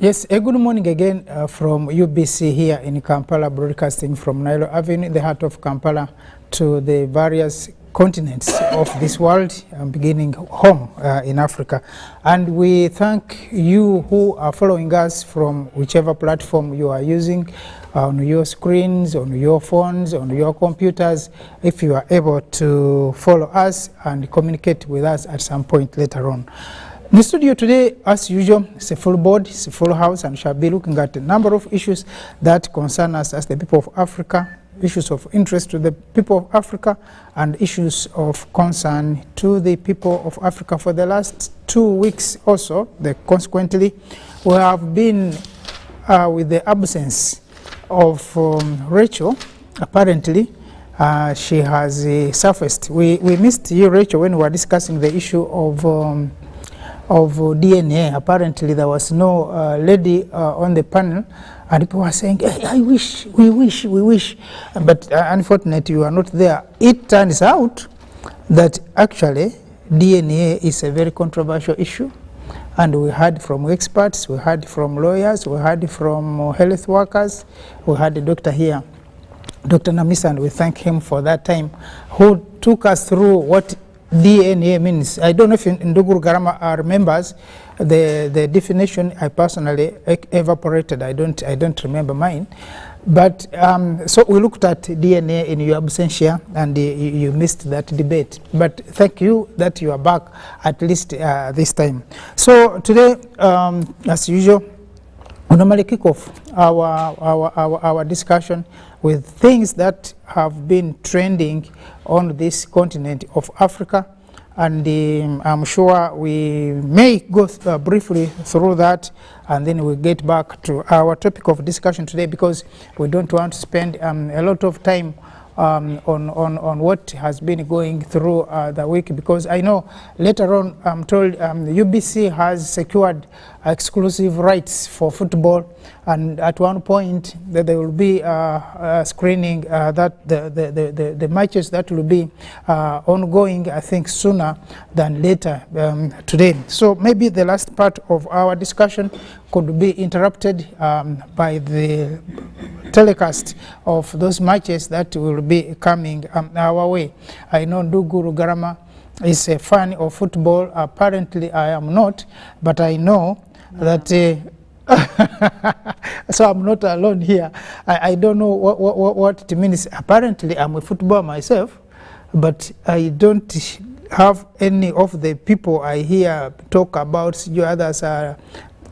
Yes, a good morning again from UBC here in Kampala, broadcasting from Nile Avenue, the heart of Kampala, to the various continents of this world, beginning home in Africa. And we thank you who are following us from whichever platform you are using, on your screens, on your phones, on your computers, if you are able to follow us and communicate with us at some point later on. In the studio today, as usual, it's a full board, it's a full house, and shall be looking at a number of issues that concern us as the people of Africa, issues of interest to the people of Africa, and issues of concern to the people of Africa. For the last 2 weeks or so, consequently, we have been with the absence of Rachel. Apparently, she has surfaced. We missed you, Rachel, when we were discussing the issue of DNA. Apparently there was no lady on the panel, and people were saying, hey, we wish, but unfortunately you are not there. It turns out that actually DNA is a very controversial issue, and we heard from experts, we heard from lawyers, we heard from health workers, we had a doctor here, Dr. Namisa, and we thank him for that time, who took us through what DNA means. I don't know if Ndugu Rugarama remembers the definition. I personally evaporated. I don't remember mine. But so we looked at DNA in your absentia, and you missed that debate. But thank you that you are back at least this time. So today, as usual, we normally kick off our discussion with things that have been trending on this continent of Africa, and I'm sure we may go briefly through that, and then we'll get back to our topic of discussion today, because we don't want to spend a lot of time on what has been going through the week, because I know later on I'm told UBC has secured exclusive rights for football, and at one point that there will be screening that the matches that will be ongoing, I think sooner than later today. So maybe the last part of our discussion could be interrupted by the telecast of those matches that will be coming our way. I know Ndugu Rugarama is a fan of football. Apparently I am not, but I know that so I'm not alone here. I don't know what it means. Apparently I'm a footballer myself, but I don't have any of the people I hear talk about. You others are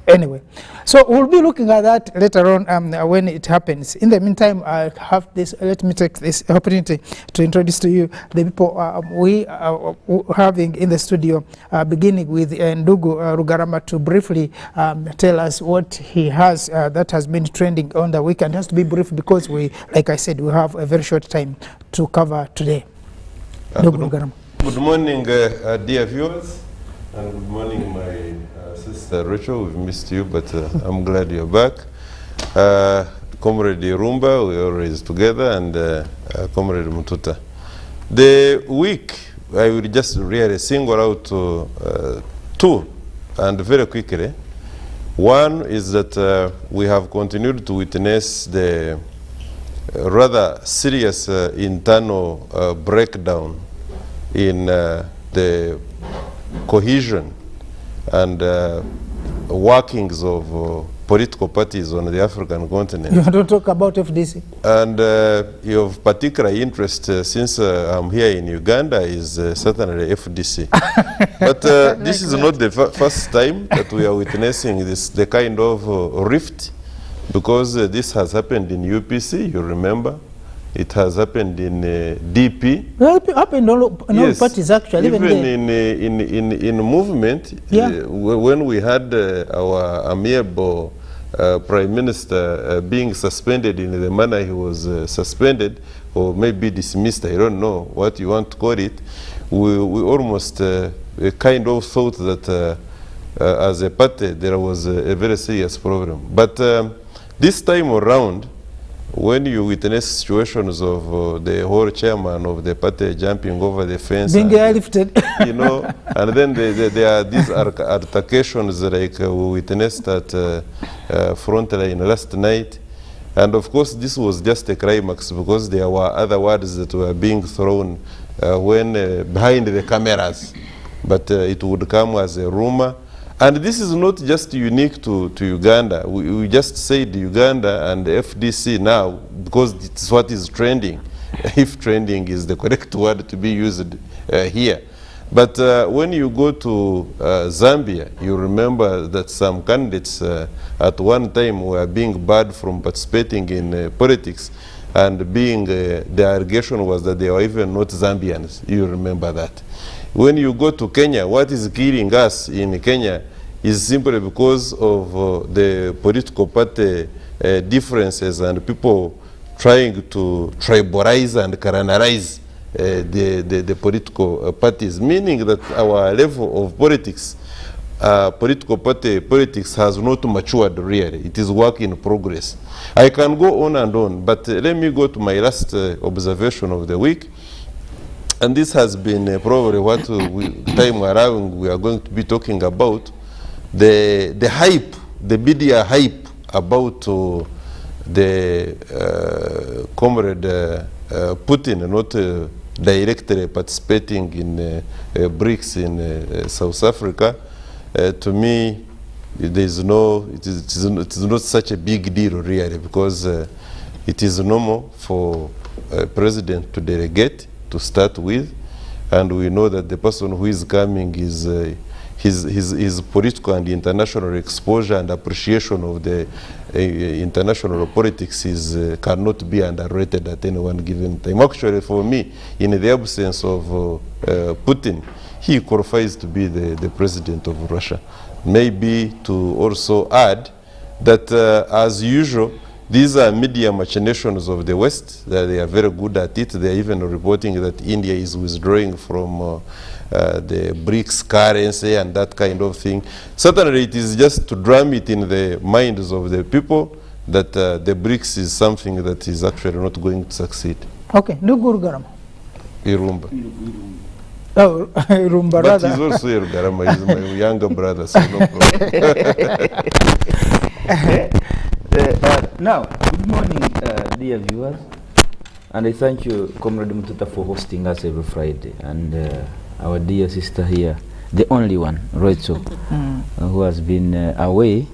anyway. So we'll be looking at that later on when it happens. In the meantime, I have this. Let me take this opportunity to introduce to you the people we are having in the studio, beginning with Ndugu Rugarama, to briefly tell us what he has that has been trending on the weekend. It has to be brief because we, like I said, we have a very short time to cover today. Ndugu Rugarama. Good morning, dear viewers, and good morning, my Sister Rachel. We've missed you, but I'm glad you're back. Comrade Rumba, we're always together, and Comrade Mututa. The week, I will just really single out two, and very quickly. One is that we have continued to witness the rather serious internal breakdown in the cohesion and workings of political parties on the African continent. You don't talk about FDC. And of particular interest, since I'm here in Uganda, is certainly FDC. But this is not the first time that we are witnessing the kind of rift, because this has happened in UPC, you remember. It has happened in DP. Well, it happened in all parties, actually. Even in movement, when we had our amiable Prime Minister being suspended in the manner he was suspended, or maybe dismissed, I don't know what you want to call it, we almost kind of thought that as a party there was a very serious problem. But this time around, when you witness situations of the whole chairman of the party jumping over the fence, being airlifted, you know, and then there are these altercations like we witnessed at Frontline last night. And of course, this was just a climax because there were other words that were being thrown when behind the cameras. But it would come as a rumor. And this is not just unique to Uganda. We just said Uganda and FDC now because it's what is trending, if trending is the correct word to be used here. But when you go to Zambia, you remember that some candidates at one time were being barred from participating in politics, and being the allegation was that they were even not Zambians. You remember that. When you go to Kenya, what is killing us in Kenya is simply because of the political party differences and people trying to tribalize and colonialize the political parties, meaning that our level of politics, political party politics has not matured really. It is work in progress. I can go on and on, but let me go to my last observation of the week. And this has been probably what time around we are going to be talking about. The hype, the media hype about the comrade Putin not directly participating in BRICS in South Africa, to me, it is not such a big deal really, because it is normal for a president to delegate to start with, and we know that the person who is coming is his political and international exposure and appreciation of the international politics cannot be underrated at any one given time. Actually, for me, in the absence of Putin, he qualifies to be the president of Russia. Maybe to also add that, as usual, these are media machinations of the West. They are very good at it. They are even reporting that India is withdrawing from the BRICS currency and that kind of thing. Certainly, it is just to drum it in the minds of the people that the BRICS is something that is actually not going to succeed. Okay, Ndugurugarama. Irumba. Oh, Irumba. But he's also Irugarama. He's my younger brother, so no problem. Now, good morning, dear viewers, and I thank you, Comrade Mututa, for hosting us every Friday, and our dear sister here, the only one, Rachel, who has been away.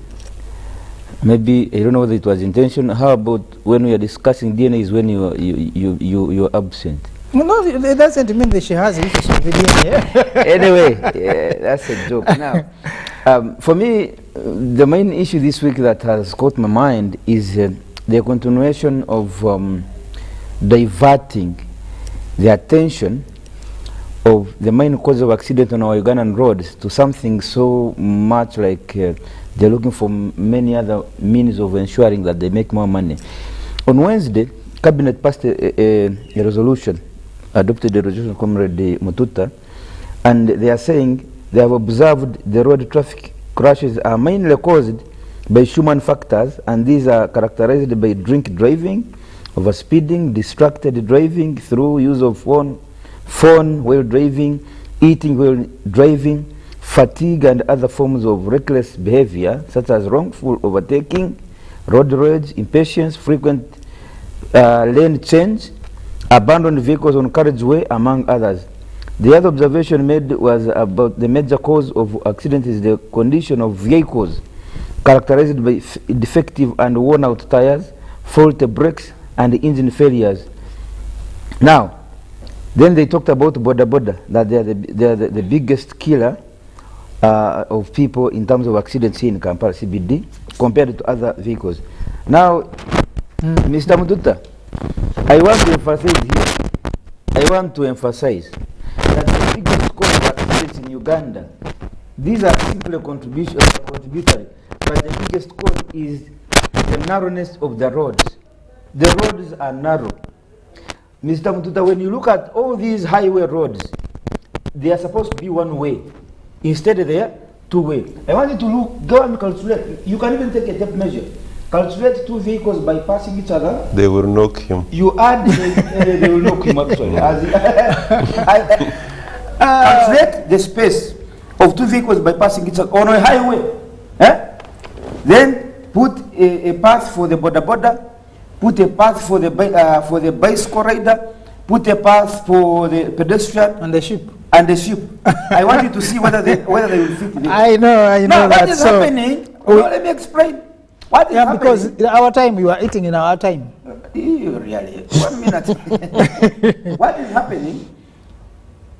Maybe, I don't know whether it was intentional. How about when we are discussing DNA is when you are absent? No, it doesn't mean that she has issues with DNA. Anyway, that's a joke. Now, for me, the main issue this week that has caught my mind is the continuation of diverting the attention of the main cause of accident on our Ugandan roads to something so much like they're looking for many other means of ensuring that they make more money. On Wednesday, Cabinet passed a resolution, adopted a resolution, Comrade Mututa, and they are saying they have observed the road traffic crashes are mainly caused by human factors, and these are characterized by drink driving, overspeeding, distracted driving through use of phone while driving, eating while driving, fatigue, and other forms of reckless behavior such as wrongful overtaking, road rage, impatience, frequent lane change, abandoned vehicles on carriageway, among others. The other observation made was about the major cause of accident is the condition of vehicles characterized by defective and worn out tires, faulty brakes, and engine failures. Now, then they talked about boda, that they are the biggest killer of people in terms of accidents here in Kampala CBD compared to other vehicles. Now, Mr. Mututa, I want to emphasize that the biggest cause of accidents in Uganda, these are simply contributory, but the biggest cause is the narrowness of the roads. The roads are narrow. Mr. Mututa, when you look at all these highway roads, they are supposed to be one way. Instead they are two way. I want you to go and calculate. You can even take a tape measure. Cultivate two vehicles bypassing each other. They will knock him. You add, they will knock him actually. Calculate the space of two vehicles bypassing each other on a highway. Then put a path for the border, put a path for the bicycle rider, put a path for the pedestrian And the sheep. and the sheep. I want you to see whether they will fit there. I know Now, that. what is So, happening? Let me explain. What is yeah, happening? because in our time, you are eating in our time. Really? 1 minute. What is happening?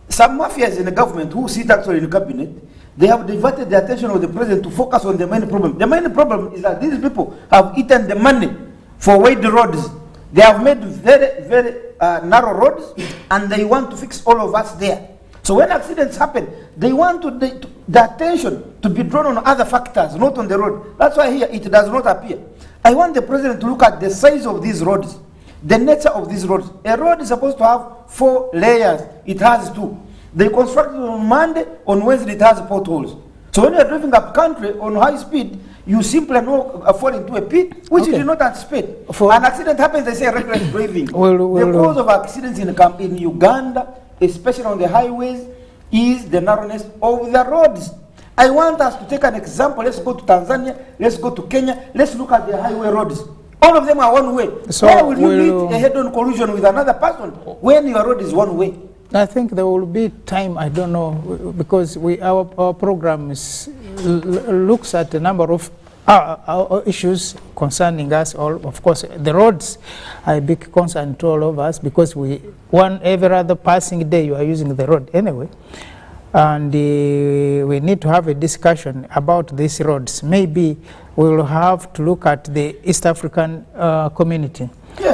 Some mafias in the government who sit actually in the cabinet, they have diverted the attention of the president to focus on the main problem. The main problem is that these people have eaten the money for wide roads. They have made very, very narrow roads, and they want to fix all of us there. So when accidents happen, they want the attention to be drawn on other factors, not on the road. That's why here it does not appear. I want the president to look at the size of these roads, the nature of these roads. A road is supposed to have 4 layers. It has 2. They constructed on Monday, on Wednesday it has potholes. So when you are driving up country on high speed, you simply fall into a pit, which you did not anticipate. An accident happens, they say reckless driving. The cause of accidents in Uganda, especially on the highways, is the narrowness of the roads. I want us to take an example. Let's go to Tanzania, let's go to Kenya, let's look at the highway roads. All of them are one way. So why will you meet a head-on collision with another person when your road is one way? I think there will be time, I don't know, because our program looks at a number of our issues concerning us all. Of course, the roads are a big concern to all of us, because every other passing day you are using the road anyway. And we need to have a discussion about these roads. Maybe we'll have to look at the East African community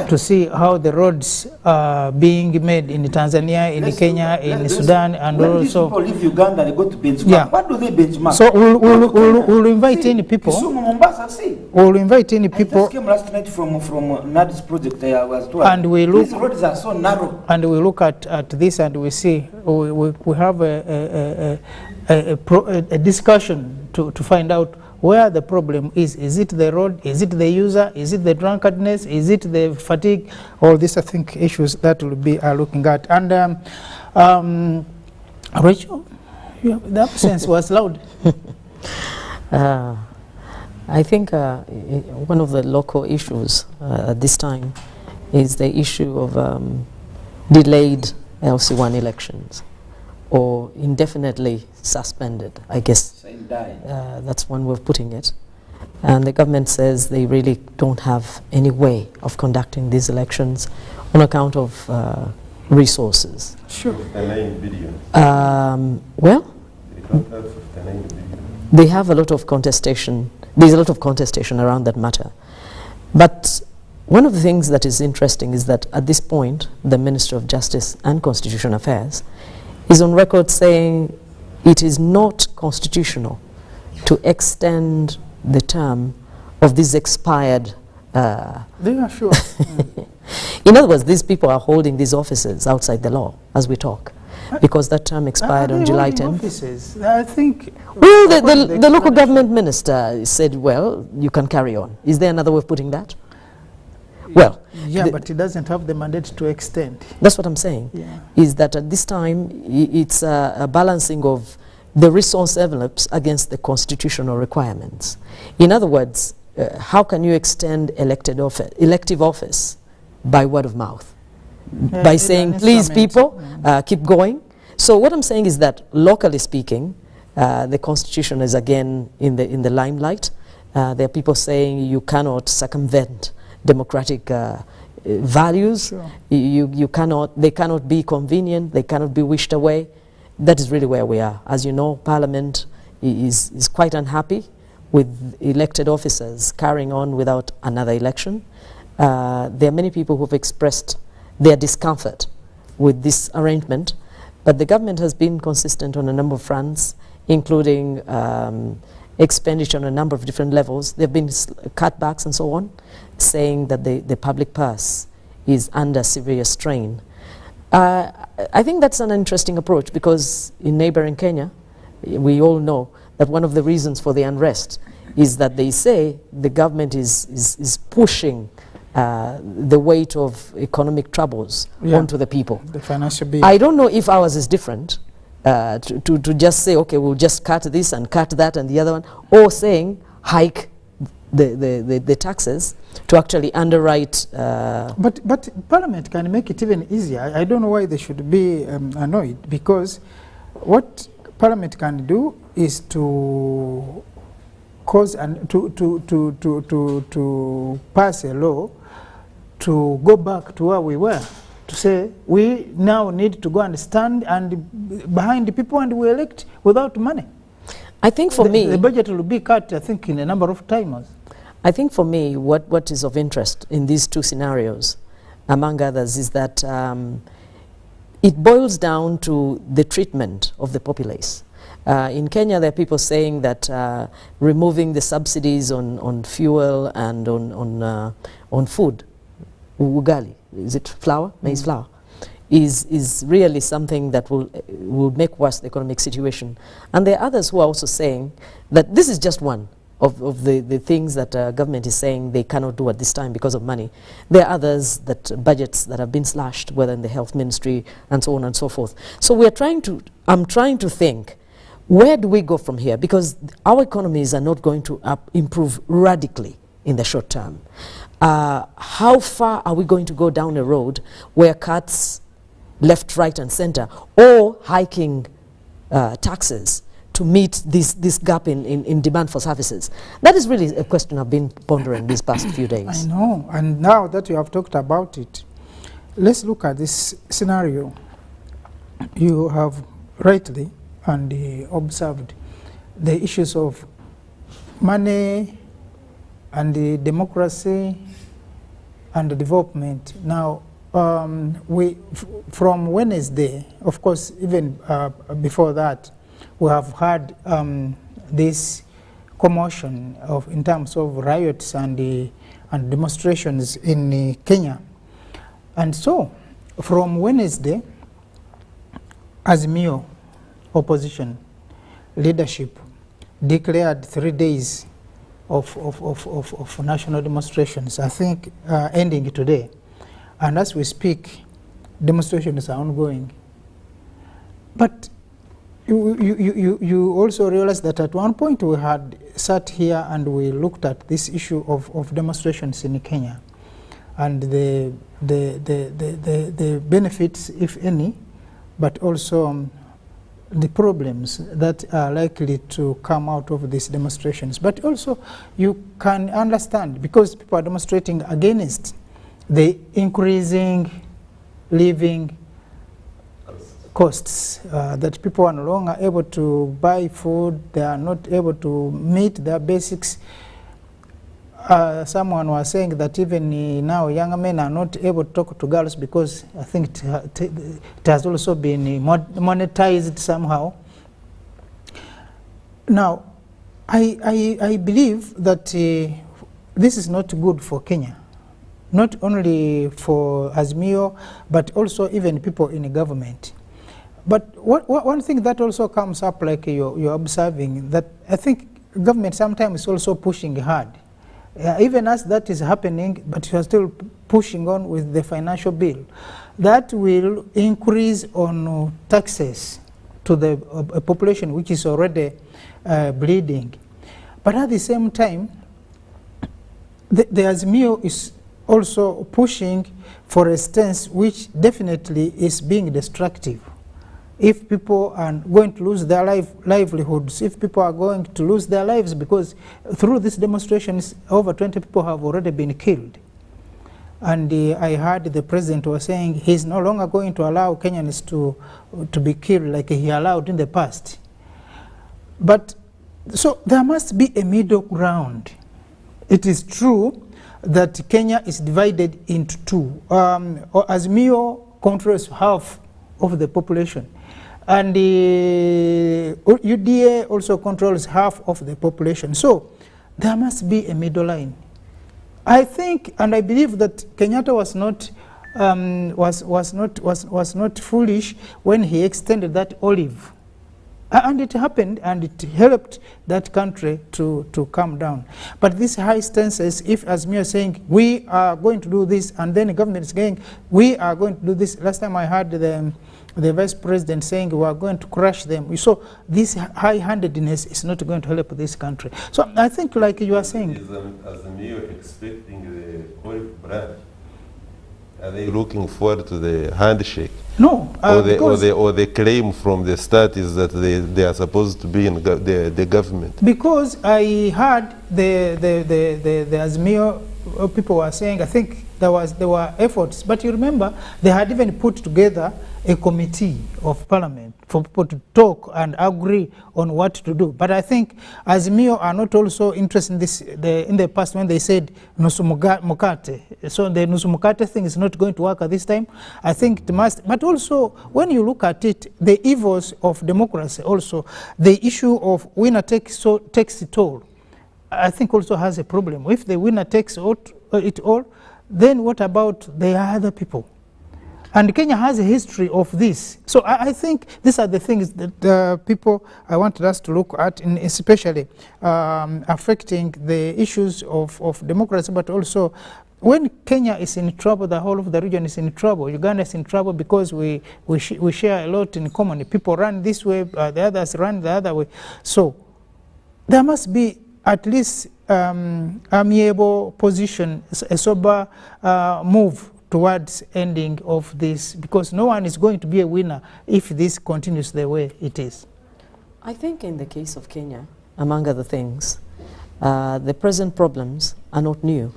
to see how the roads are being made in Tanzania, in Kenya, in Sudan, and when also. These people leave Uganda, they go to benchmark. Yeah. What do they benchmark? So we'll invite any people. Kisumu, Mombasa, see. We'll invite any people. I just came last night from NAD's project. I was told. And we look. These roads are so narrow. And we look at this, and we see we have a discussion to find out where the problem is. Is it the road? Is it the user? Is it the drunkenness? Is it the fatigue? All these, I think, issues that we'll be looking at. And Rachel, the absence was loud. I think one of the local issues at this time is the issue of delayed LC1 elections, or indefinitely suspended, I guess. That's one way of putting it. And the government says they really don't have any way of conducting these elections on account of resources. Sure. 59 billion. Well, They don't have 59 billion. they have a lot of contestation. There's a lot of contestation around that matter. But one of the things that is interesting is that at this point, the Minister of Justice and Constitutional Affairs is on record saying it is not constitutional to extend the term of these expired. They are sure. In other words, these people are holding these offices outside the law as we talk, because that term expired on July 10th. Offices? I think. Well, the local government minister said, well, you can carry on. Is there another way of putting that? Well, Yeah, but it doesn't have the mandate to extend. that's what I'm saying, Yeah. is that at this time, it's a balancing of the resource envelopes against the constitutional requirements. In other words, how can you extend elective office by word of mouth? By saying, please people, keep going. So what I'm saying is that locally speaking, the constitution is again in the limelight. There are people saying you cannot circumvent democratic values. Sure. You cannot, they cannot be convenient, they cannot be wished away. That is really where we are. As you know, Parliament is quite unhappy with elected officers carrying on without another election. There are many people who have expressed their discomfort with this arrangement, but the government has been consistent on a number of fronts, including expenditure on a number of different levels. There have been cutbacks and so on, saying that the public purse is under severe strain. I think that's an interesting approach, because in neighboring Kenya, we all know that one of the reasons for the unrest is that they say the government is pushing the weight of economic troubles onto the people. The financial bill. I don't know if ours is different, to just say, okay, we'll just cut this and cut that and the other one, or saying hike the taxes to actually underwrite. But Parliament can make it even easier. I don't know why they should be annoyed, because what Parliament can do is to cause and to pass a law to go back to where we were, to say we now need to go and stand and behind the people and we elect without money. I think for me, the budget will be cut, I think, in a number of times. I think for me, what is of interest in these two scenarios, among others, is that it boils down to the treatment of the populace. In Kenya, there are people saying that removing the subsidies on fuel and on food, ugali, is it flour, maize flour, is really something that will make worse the economic situation. And there are others who are also saying that this is just one of the things that government is saying they cannot do at this time because of money. There are others, that budgets that have been slashed, whether in the health ministry and so on and so forth. So I'm trying to think, where do we go from here? Because our economies are not going to improve radically in the short term. How far are we going to go down a road where cuts left, right and center, or hiking taxes to meet this gap in demand for services? That is really a question I've been pondering these past few days. I know, and now that you have talked about it, let's look at this scenario. You have rightly and observed the issues of money and the democracy and the development. Now, from Wednesday, of course, even before that, we have had this commotion in terms of riots and demonstrations in Kenya. And so, from Wednesday, Azimio opposition leadership declared 3 days of national demonstrations, I think ending today. And as we speak, demonstrations are ongoing. But you also realize that at one point we had sat here and we looked at this issue of demonstrations in Kenya and the benefits, if any, but also the problems that are likely to come out of these demonstrations. But also you can understand, because people are demonstrating against the increasing living costs, that people are no longer able to buy food, they are not able to meet their basics. Someone was saying that even now young men are not able to talk to girls because I think it has also been monetized somehow. Now, I believe that this is not good for Kenya, not only for Azimio, but also even people in the government. But one thing that also comes up, like you're observing, that I think government sometimes is also pushing hard. Even as that is happening, but you are still pushing on with the financial bill. That will increase on taxes to the population which is already bleeding. But at the same time, the Azimio is also pushing for a stance which definitely is being destructive. If people are going to lose their livelihoods, if people are going to lose their lives, because through these demonstrations, over 20 people have already been killed. And I heard the president was saying he's no longer going to allow Kenyans to be killed like he allowed in the past. But, so there must be a middle ground. It is true that Kenya is divided into two. Azimio controls half of the population. And the UDA also controls half of the population. So there must be a middle line. I think, and I believe that Kenyatta was not foolish when he extended that olive And it happened, and it helped that country to calm down. But these high stances, if Azimio is saying, we are going to do this, and then the government is saying, we are going to do this. Last time I heard the vice president saying, we are going to crush them. So this high-handedness is not going to help this country. So I think, like you are saying. Is Azimio expecting the COIF branch? Are they looking forward to the handshake? No, or the claim from the start is that they are supposed to be in the government. Because I heard the Azimio people were saying, I think there were efforts, but you remember they had even put together a committee of parliament for people to talk and agree on what to do. But I think Azimio are not also interested in this. In the past, when they said nusu mukate, so the nusu mukate thing is not going to work at this time. I think it must. But also, when you look at it, the evils of democracy, also the issue of winner takes it all, I think also has a problem. If the winner takes it all, then what about the other people? And Kenya has a history of this. So I think these are the things that people I wanted us to look at, in especially affecting the issues of democracy, but also when Kenya is in trouble, the whole of the region is in trouble. Uganda is in trouble because we share a lot in common. People run this way, the others run the other way. So there must be at least amiable position, a sober move towards ending of this, because no one is going to be a winner if this continues the way it is. I think in the case of Kenya, among other things, the present problems are not new.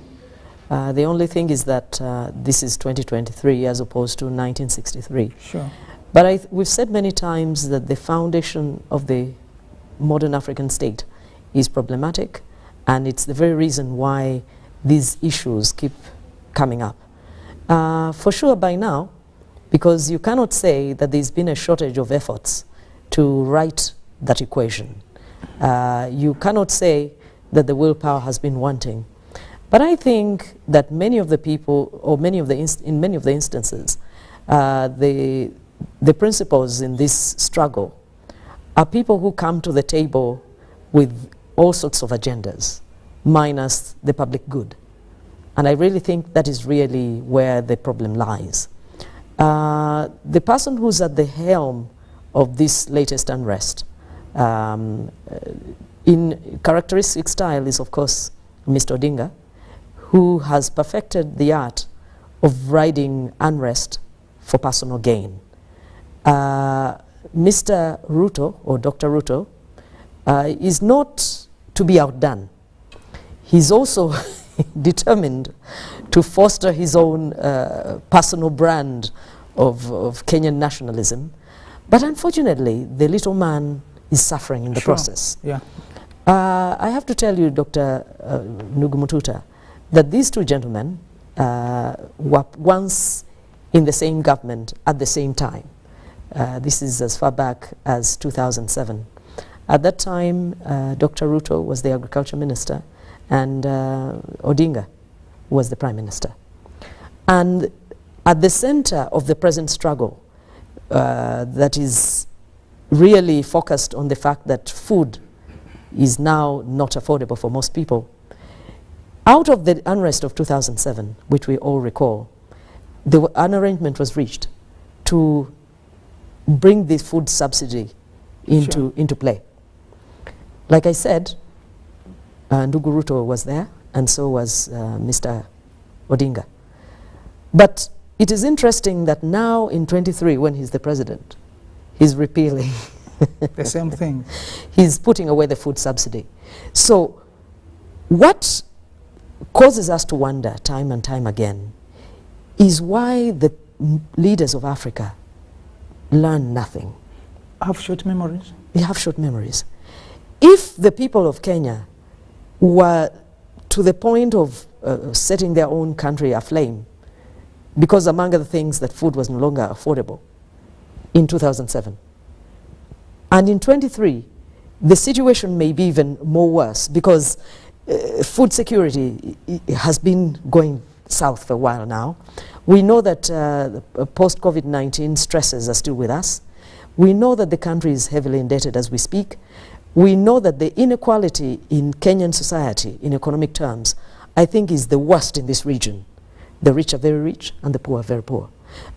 The only thing is that this is 2023 as opposed to 1963. Sure. But we've said many times that the foundation of the modern African state is problematic, and it's the very reason why these issues keep coming up. For sure by now, because you cannot say that there's been a shortage of efforts to write that equation. You cannot say that the willpower has been wanting. But I think that many of the people, or in many of the instances, the principals in this struggle are people who come to the table with all sorts of agendas, minus the public good. And I really think that is really where the problem lies. The person who's at the helm of this latest unrest, in characteristic style, is of course Mr. Odinga, who has perfected the art of riding unrest for personal gain. Mr. Ruto, or Dr. Ruto, is not to be outdone. He's also determined to foster his own personal brand of Kenyan nationalism. But unfortunately, the little man is suffering in the process. Yeah. I have to tell you, Dr. Nugumututa, that these two gentlemen were once in the same government at the same time. This is as far back as 2007. At that time, Dr. Ruto was the agriculture minister, and Odinga was the prime minister. And at the center of the present struggle that is really focused on the fact that food is now not affordable for most people, out of the unrest of 2007, which we all recall, an arrangement was reached to bring this food subsidy into play. Like I said, Ndugu Ruto was there, and so was Mr. Odinga. But it is interesting that now in 23, when he's the president, he's repealing the same thing. He's putting away the food subsidy. So what causes us to wonder time and time again is why the leaders of Africa learn nothing. Have short memories. They have short memories. If the people of Kenya were to the point of setting their own country aflame, because among other things that food was no longer affordable in 2007, and in 23, the situation may be even more worse, because food security has been going south for a while now. We know that post-COVID-19 stresses are still with us. We know that the country is heavily indebted as we speak. We know that the inequality in Kenyan society, in economic terms, I think is the worst in this region. The rich are very rich and the poor are very poor.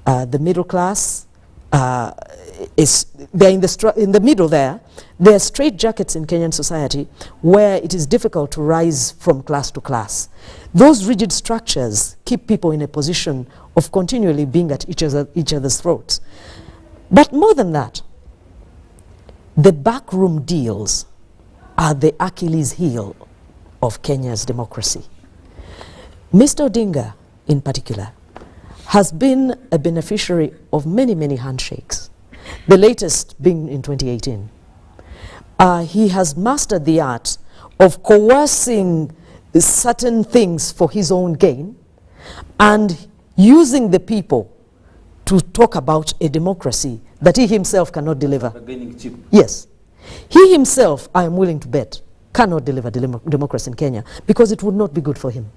The middle class they're in the middle there. There are straitjackets in Kenyan society where it is difficult to rise from class to class. Those rigid structures keep people in a position of continually being at each other's throats. But more than that, the backroom deals are the Achilles heel of Kenya's democracy. Mr. Odinga, in particular, has been a beneficiary of many, many handshakes, the latest being in 2018. He has mastered the art of coercing certain things for his own gain and using the people to talk about a democracy that he himself cannot deliver. Gaining cheap. Yes. He himself, I am willing to bet, cannot deliver democracy in Kenya because it would not be good for him.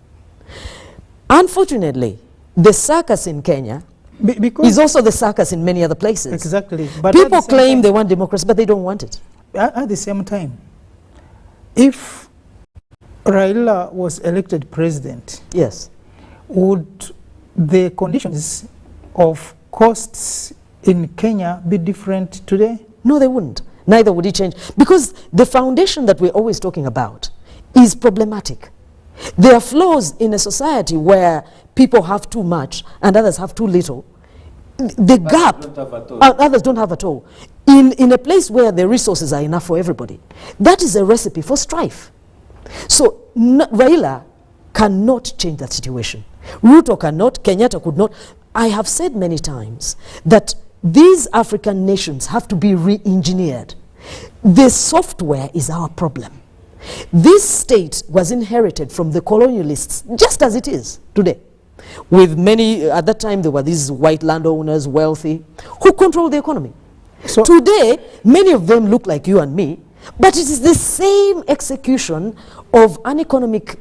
Unfortunately, the circus in Kenya is also the circus in many other places. Exactly. But people claim they want democracy, but they don't want it. At the same time, if Raila was elected president, yes, would the conditions of costs in Kenya be different today? No, they wouldn't. Neither would it change. Because the foundation that we're always talking about is problematic. There are flaws in a society where people have too much and others have too little. The gap, others don't have at all. In a place where the resources are enough for everybody, that is a recipe for strife. So Raila cannot change that situation. Ruto cannot, Kenyatta could not. I have said many times that these African nations have to be re-engineered. The software is our problem. This state was inherited from the colonialists, just as it is today. With many, at that time there were these white landowners, wealthy, who control the economy. So today, many of them look like you and me, but it is the same execution of an economic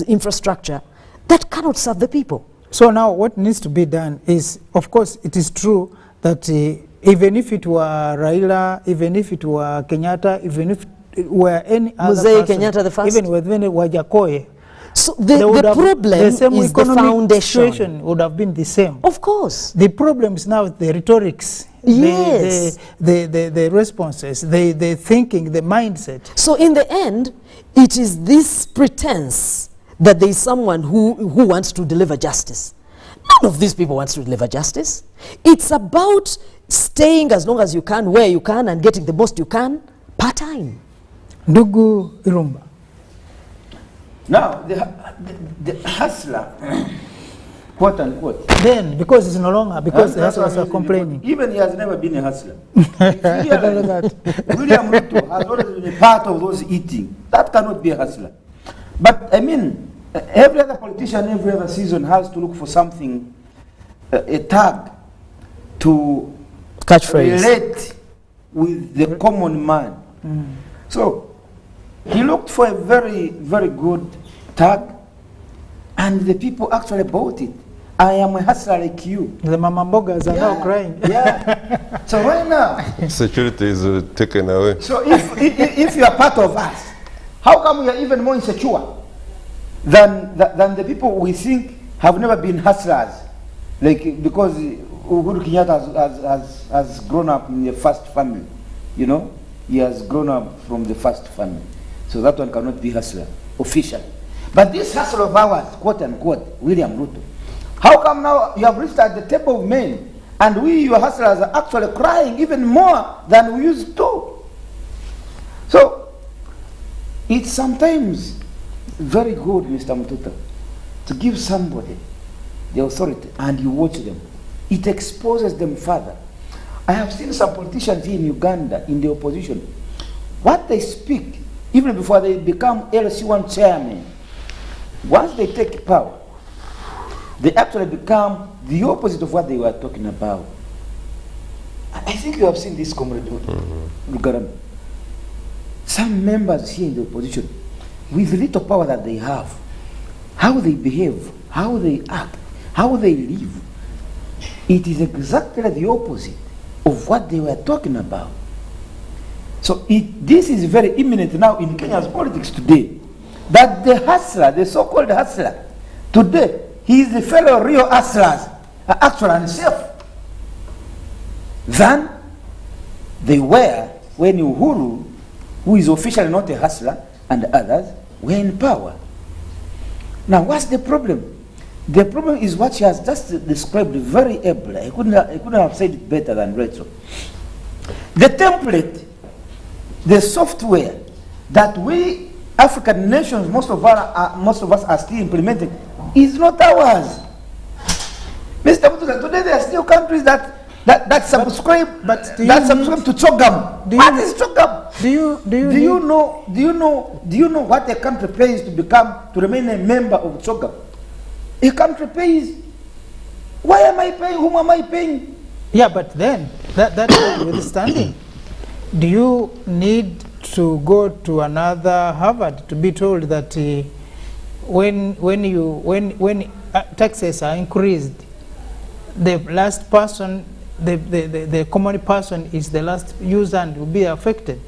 infrastructure that cannot serve the people. So now what needs to be done is, of course, it is true that even if it were Raila, even if it were Kenyatta, even if it were any other person, Kenyatta the first, even within Wajakoye, so the problem is the foundation. Situation would have been the same. Of course. The problem is now the rhetorics, yes, the responses, the thinking, the mindset. So in the end, it is this pretense that there is someone who wants to deliver justice. None of these people wants to deliver justice. It's about staying as long as you can, where you can, and getting the most you can, part-time. Ndugu Irumba. Now, the hustler, quote unquote. Then, because it's no longer, because the hustlers are complaining. Even he has never been a hustler. William Ruto has always been a part of those eating. That cannot be a hustler. But I mean, every other politician, every other season has to look for something, a tag to catchphrase relate with the common man. So he looked for a very, very good tag, and the people actually bought it. I am a hustler like you. The mama mbogas are now crying. Yeah. So right now, security is taken away. So if you are part of us, how come we are even more insecure than the people we think have never been hustlers? Like, because Uhuru Kenyatta has grown up in the first family, you know? He has grown up from the first family. So that one cannot be hustler, officially. But this hustle of ours, quote unquote, William Ruto, how come now you have reached at the table of men and we, your hustlers, are actually crying even more than we used to? So, it's sometimes very good, Mr. Mututa, to give somebody the authority and you watch them. It exposes them further. I have seen some politicians here in Uganda, in the opposition, what they speak, even before they become LC1 chairman, once they take power, they actually become the opposite of what they were talking about. I think you have seen this, Comrade Rugaram. Some members here in the opposition, with the little power that they have, how they behave, how they act, how they live, it is exactly the opposite of what they were talking about. So this is very imminent now in Kenya's politics today, that the hustler, the so-called hustler, today, he is the fellow real hustlers, actually himself, than they were when Uhuru, who is officially not a hustler, and others were in power. Now, what's the problem? The problem is what she has just described very ably. I couldn't have said it better than Rachel. The template, the software that we African nations, most of us are still implementing, is not ours. Mr. Mututa, today there are still countries that subscribe to CHOGM. What is CHOGM? Do you know what a country pays to remain a member of CHOGM? A country pays. Why am I paying? Whom am I paying? Yeah, but then that's notwithstanding. Do you need to go to another Harvard to be told that when taxes are increased, the last person, the common person is the last user and will be affected?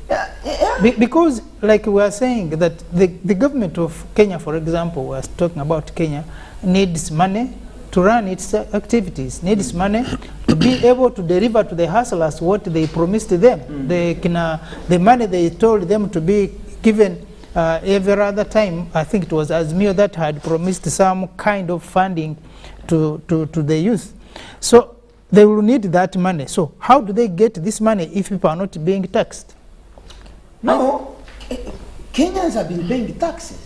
Because, like we were saying, that the government of Kenya, for example, we are talking about Kenya, needs money to run its activities, needs money to be able to deliver to the hustlers what they promised them. The money they told them to be given every other time. I think it was Azimio that had promised some kind of funding to the youth. So they will need that money. So how do they get this money if people are not being taxed? No, Kenyans have been paying taxes.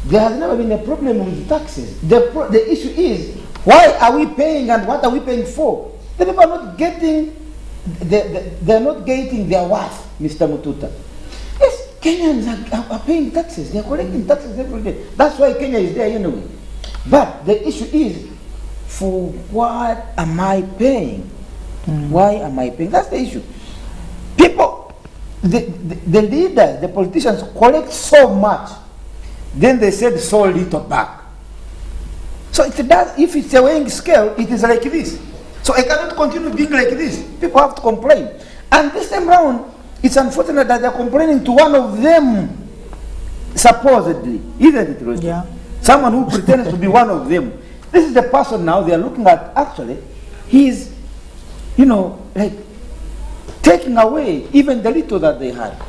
There has never been a problem with taxes. The issue is, why are we paying and what are we paying for? The people are not getting, they're not getting their worth, Mr. Mututa. Yes, Kenyans are paying taxes. They're collecting taxes every day. That's why Kenya is there anyway. But the issue is, for what am I paying? Why am I paying? That's the issue. People, the leaders, the politicians collect so much, then they said so little back. So if it's a weighing scale, it is like this. So I cannot continue being like this. People have to complain. And this time round, it's unfortunate that they're complaining to one of them, supposedly. Isn't it, Roger? Yeah. Someone who pretends to be one of them. This is the person now they're looking at. Actually, he's, like taking away even the little that they had.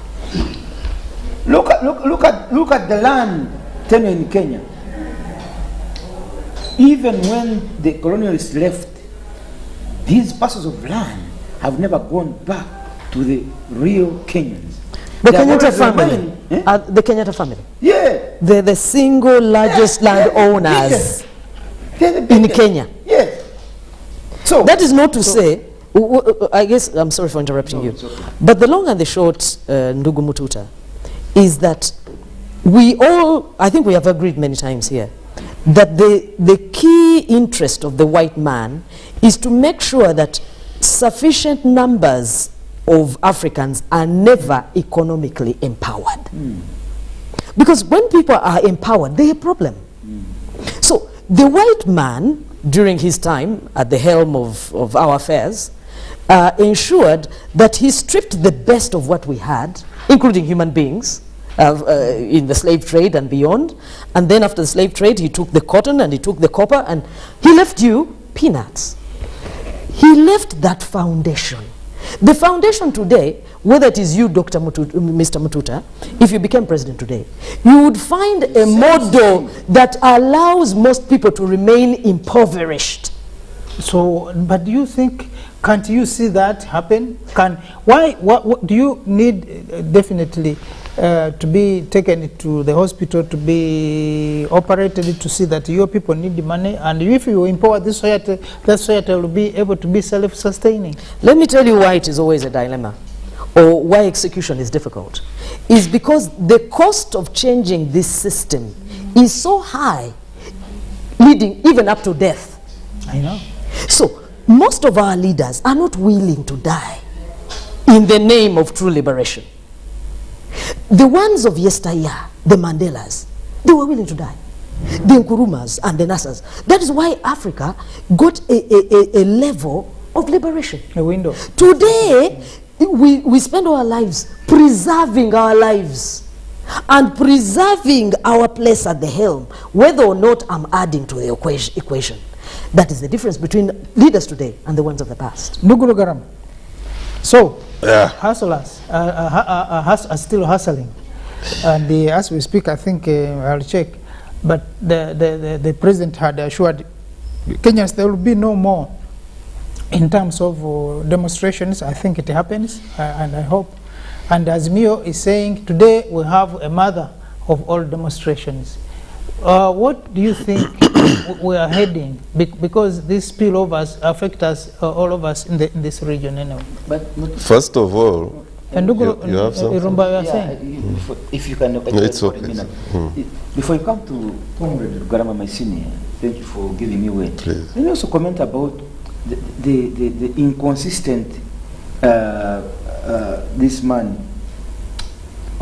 Look at the land tenure in Kenya. Even when the colonialists left, these parcels of land have never gone back to the real Kenyans. The Kenyatta family. The Kenyatta family. Yeah. They're the single largest landowners in Kenya. Yes. So that is not to say, I guess, I'm sorry for interrupting you, okay. But the long and the short, Ndugu Mututa, is that we all, I think we have agreed many times here, that the key interest of the white man is to make sure that sufficient numbers of Africans are never economically empowered. Because when people are empowered, they have a problem. So the white man, during his time at the helm of our affairs, ensured that he stripped the best of what we had, including human beings, in the slave trade and beyond. And then after the slave trade, he took the cotton and he took the copper and he left you peanuts. He left that foundation. The foundation today, whether it is you, Mr. Mututa, if you became president today, you would find a model that allows most people to remain impoverished. So, but do you think, can't you see that happen? What do you need definitely to be taken to the hospital to be operated to see that your people need the money, and if you empower this society, that society will be able to be self-sustaining? Let me tell you why it is always a dilemma, or why execution is difficult. Is because the cost of changing this system is so high, leading even up to death. I know. So most of our leaders are not willing to die in the name of true liberation. The ones of yesteryear, the Mandelas, they were willing to die. The Nkurumas and the Nassers. That is why Africa got a level of liberation. A window. Today, we spend our lives preserving our lives and preserving our place at the helm, whether or not I'm adding to the equation. That is the difference between leaders today and the ones of the past. Ndugu Lugarama. So, Yeah. hustlers are still hustling. And as we speak, I think I'll check, but the president had assured Kenyans there will be no more in terms of demonstrations. I think it happens, and I hope. And as Mio is saying, today we have a mother of all demonstrations. What do you think we are heading? Because these spillovers affect us, all of us in this region anyway. But First of all, And you have something? Irumba, you are yeah, saying? if you can, No, it's for a okay. minute. Before you come to Comrade Lugarama, my senior, thank you for giving me way. Please. Let me also comment about the inconsistent this man,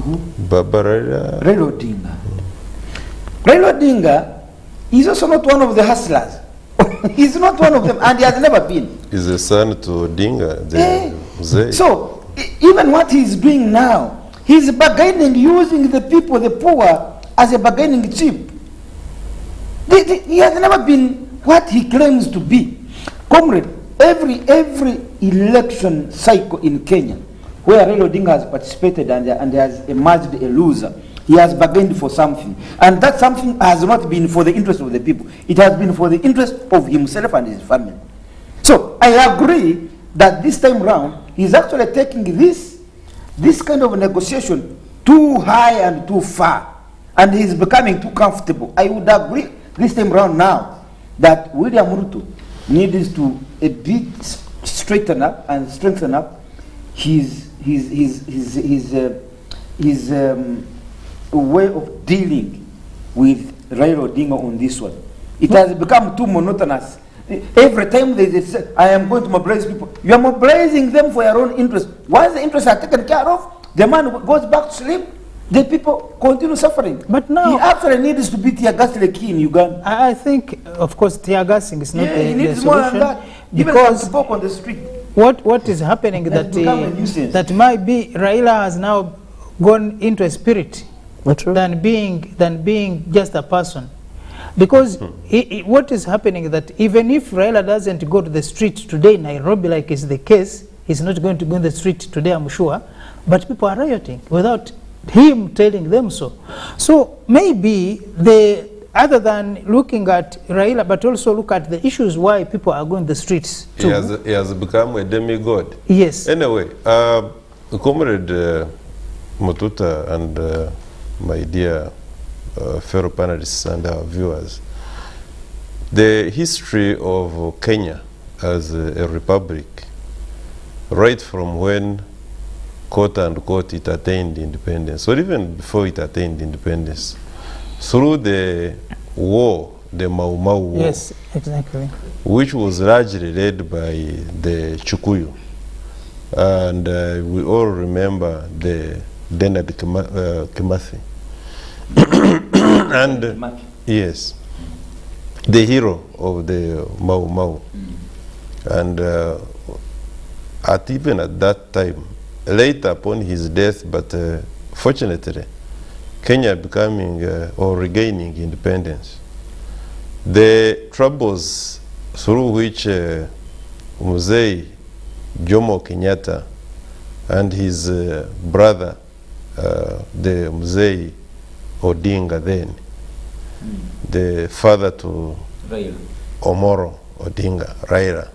who? Barbara, Raila Odinga. Raila Odinga is also not one of the hustlers. He's not one of them, and he has never been. is a son to Odinga, Eh, the Mzee. So, even what he's doing now, he's bargaining, using the people, the poor, as a bargaining chip. He has never been what he claims to be. Comrade, every election cycle in Kenya, where Raila Odinga has participated and has emerged a loser, he has bargained for something. And that something has not been for the interest of the people. It has been for the interest of himself and his family. So I agree that this time round, he's actually taking this kind of negotiation too high and too far. And he's becoming too comfortable. I would agree this time round now that William Ruto needs to a bit straighten up and strengthen up his way of dealing with Raila Odinga on this one. It has become too monotonous. Every time they say, I am going to mobilize people, you are mobilizing them for your own interest. Once the interests are taken care of, the man goes back to sleep, the people continue suffering. But now- he actually needs to be tear gassed like in Uganda. I think, of course, tear gassing is not Yeah, he the needs more than solution, that. Even because some people on the street. what is happening It has that become a nuisance. that might be Raila has now gone into a spirit Not true. than being just a person, because what is happening that even if Raila doesn't go to the street today in Nairobi, like is the case, he's not going to go in the street today, I'm sure, but people are rioting without him telling them so. So maybe other than looking at Raila, but also look at the issues why people are going the streets he too. has become a demigod. Yes. Anyway, Comrade Mututa and my dear fellow panelists and our viewers, the history of Kenya as a republic, right from when, quote unquote, it attained independence, or even before it attained independence, through the war, the Mau Mau War, Yes, exactly. which was largely led by the Chukuyu. And we all remember the Leonard Kimathi. And yes, the hero of the Mau Mau. And even at that time, later upon his death, but fortunately, Kenya becoming or regaining independence, the troubles through which Mzee Jomo Kenyatta and his brother, the Mzee Odinga then, the father to Raila. Omoro Odinga, Raila,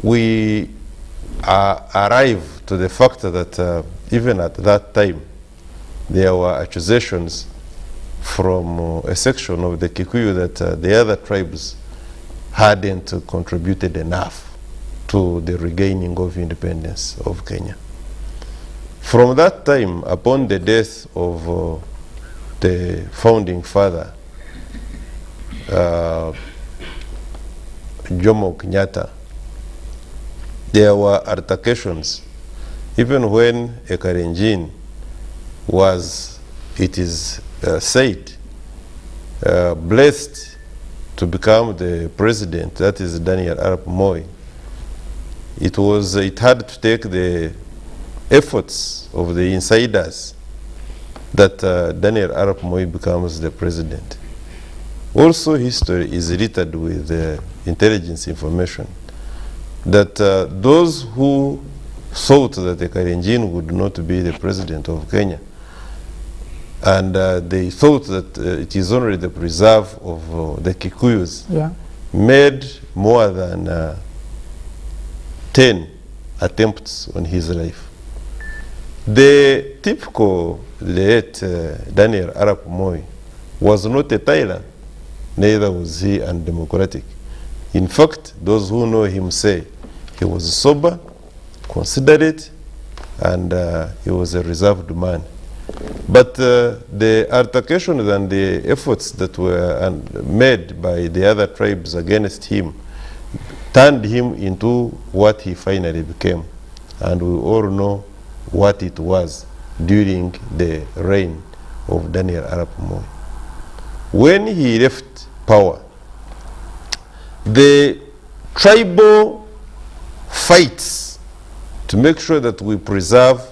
we arrive to the fact that even at that time, there were accusations from a section of the Kikuyu that the other tribes hadn't contributed enough to the regaining of independence of Kenya. From that time, upon the death of the founding father, Jomo Kenyatta, there were altercations. Even when a Kalenjin was, it is said, blessed to become the president, that is Daniel Arap Moi, it had to take the efforts of the insiders that Daniel Arap Moi becomes the president. Also, history is littered with intelligence information that those who thought that the Kalenjin would not be the president of Kenya, and they thought that it is only the preserve of the Kikuyus, Yeah. made more than 10 attempts on his life. The typical late Daniel Arap Moi was not a tyrant, neither was he undemocratic. In fact, those who know him say he was sober, considerate, and he was a reserved man. But the altercations and the efforts that were made by the other tribes against him turned him into what he finally became. And we all know what it was during the reign of Daniel Arap Moi. When he left power, the tribal fights to make sure that we preserve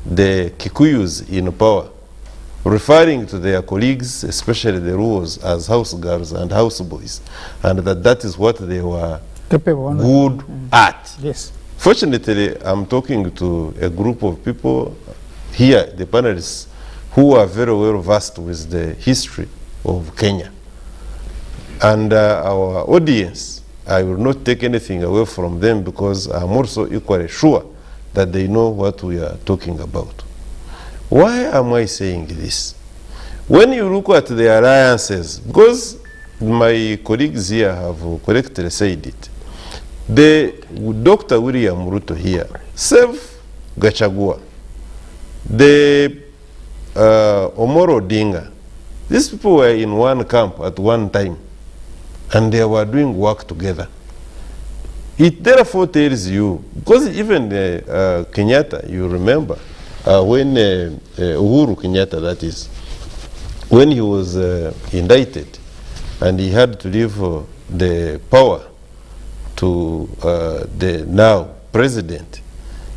the Kikuyus in power, referring to their colleagues, especially the Luos, as house girls and house boys, and that is what they were Capable. good at. Yes. Fortunately, I'm talking to a group of people here, the panelists, who are very well versed with the history of Kenya. And our audience, I will not take anything away from them because I'm also equally sure that they know what we are talking about. Why am I saying this? When you look at the alliances, because my colleagues here have correctly said it, the Dr. William Ruto here, Sev Gachagua, the Omoro Odinga, these people were in one camp at one time, and they were doing work together. It therefore tells you, because even Kenyatta, you remember, when Uhuru Kenyatta, that is, when he was indicted, and he had to leave the power to the now president,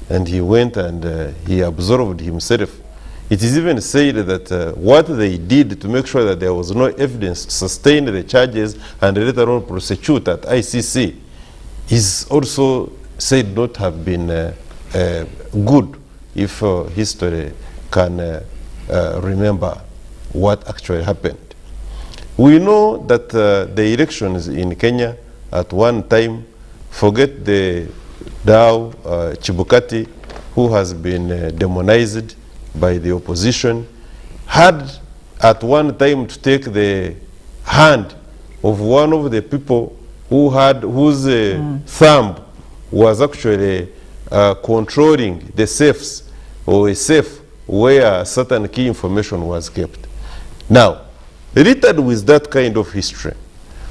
and he went and he absolved himself. It is even said that what they did to make sure that there was no evidence to sustain the charges and later on prosecute at ICC is also said not have been good if history can remember what actually happened. We know that the elections in Kenya at one time, forget the Dao Chibukati, who has been demonized by the opposition, had at one time to take the hand of one of the people who had, whose thumb was actually controlling the safes, or a safe where certain key information was kept. Now, littered with that kind of history,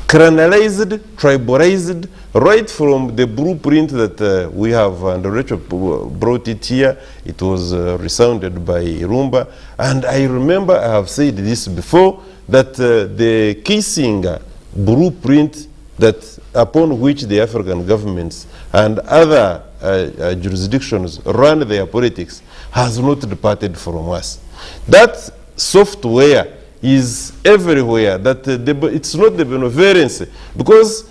criminalized, tribalized, right from the blueprint that we have, and Rachel brought it here, it was resounded by Rumba, and I remember I have said this before, that the Kissinger blueprint that upon which the African governments and other jurisdictions run their politics has not departed from us. That software is everywhere, that it's not the benevolence, because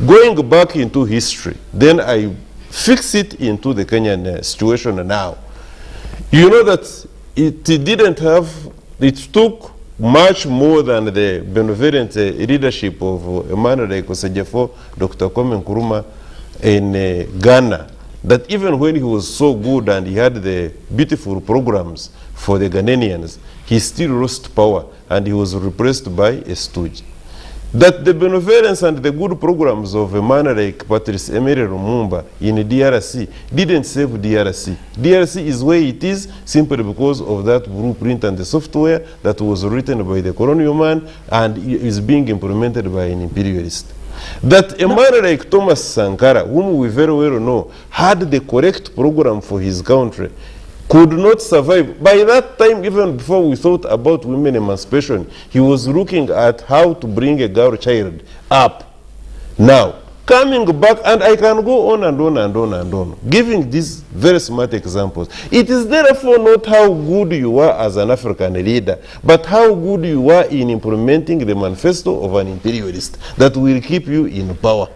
going back into history, then I fix it into the Kenyan situation now. You know that it didn't have, it took much more than the benevolent leadership of a man like Osejefo, Dr. Kwame Nkrumah in Ghana, that even when he was so good and he had the beautiful programs for the Ghanaians, he still lost power and he was replaced by a stooge. That the benevolence and the good programs of a man like Patrice Emery Lumumba in DRC didn't save DRC. DRC is where it is simply because of that blueprint and the software that was written by the colonial man and is being implemented by an imperialist. That a man like Thomas Sankara, whom we very well know, had the correct program for his country, could not survive. By that time, even before we thought about women emancipation, he was looking at how to bring a girl child up. Now, coming back, and I can go on and on and on and on, giving these very smart examples. It is therefore not how good you are as an African leader, but how good you are in implementing the manifesto of an imperialist that will keep you in power.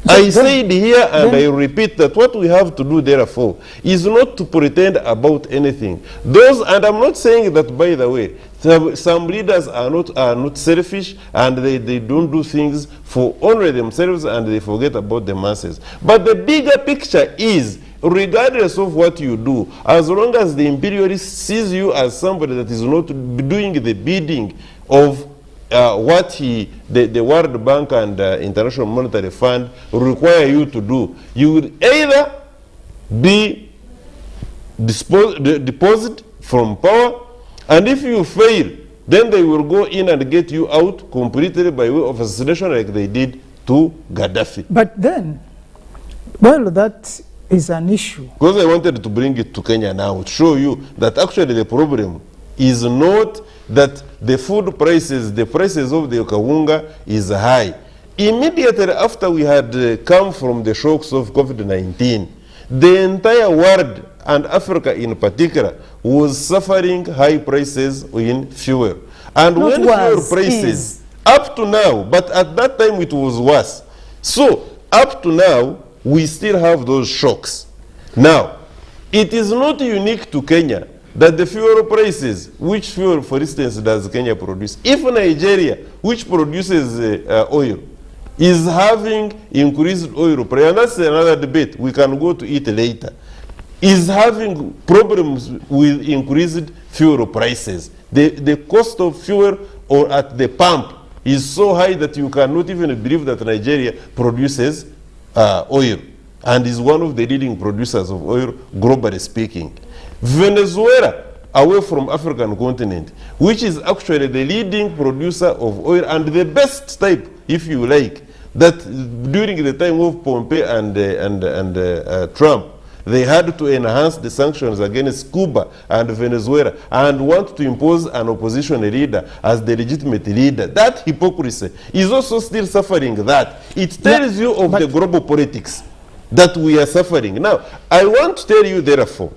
I said here, and I repeat, that what we have to do, therefore, is not to pretend about anything. Those, and I'm not saying that, by the way, some leaders are not selfish, and they don't do things for only themselves, and they forget about the masses. But the bigger picture is, regardless of what you do, as long as the imperialist sees you as somebody that is not doing the bidding of what the World Bank and International Monetary Fund require you to do, you will either be deposed from power, and if you fail, then they will go in and get you out completely by way of assassination, like they did to Gaddafi. But then, well, that is an issue. Because I wanted to bring it to Kenya now to show you that actually the problem is not that the food prices, the prices of the kawunga is high. Immediately after we had come from the shocks of COVID-19, the entire world, and Africa in particular, was suffering high prices in fuel. And Not when fuel prices, up to now, but at that time it was worse. So, up to now, we still have those shocks. Now, it is not unique to Kenya that the fuel prices, which fuel, for instance, does Kenya produce? If Nigeria, which produces oil, is having increased oil price, and that's another debate, we can go to it later, is having problems with increased fuel prices. The cost of fuel or at the pump is so high that you cannot even believe that Nigeria produces oil and is one of the leading producers of oil, globally speaking. Venezuela, away from African continent, which is actually the leading producer of oil and the best type, if you like, that during the time of Pompeo and Trump, they had to enhance the sanctions against Cuba and Venezuela and want to impose an opposition leader as the legitimate leader. That hypocrisy is also still suffering that. It tells you of the global politics that we are suffering. Now, I want to tell you, therefore,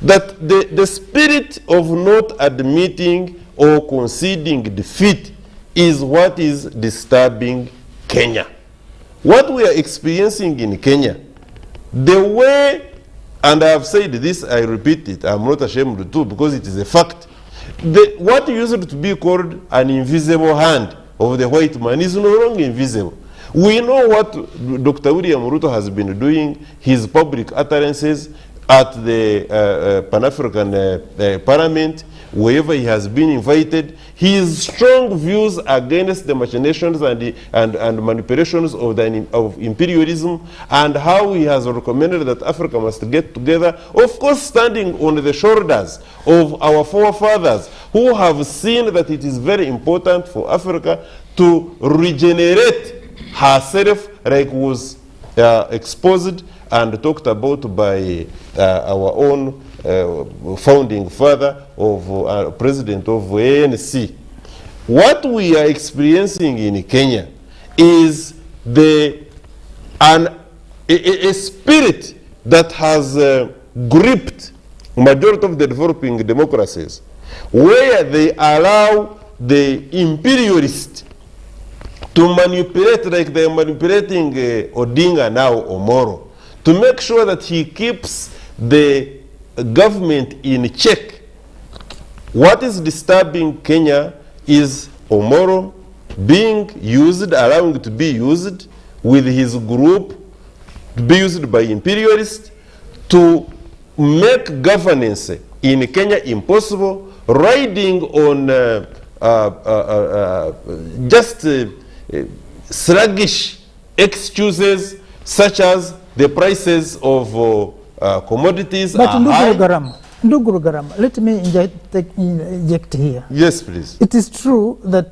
that the spirit of not admitting or conceding defeat is what is disturbing Kenya. What we are experiencing in Kenya, the way, and I have said this, I repeat it, I'm not ashamed to, because it is a fact. What used to be called an invisible hand of the white man is no longer invisible. We know what Dr. William Ruto has been doing, his public utterances at the Pan-African Parliament, wherever he has been invited, his strong views against the machinations and manipulations of imperialism, and how he has recommended that Africa must get together, of course standing on the shoulders of our forefathers, who have seen that it is very important for Africa to regenerate herself, like was exposed and talked about by our own founding father, of president of ANC. What we are experiencing in Kenya is a spirit that has gripped majority of the developing democracies, where they allow the imperialists to manipulate, like they are manipulating Odinga now or Moro, to make sure that he keeps the government in check. What is disturbing Kenya is Omoro being used, allowing it to be used with his group, to be used by imperialists to make governance in Kenya impossible, riding on just sluggish excuses such as the prices of commodities But are high. Nduguru Garama, let me inject here. Yes, please. It is true that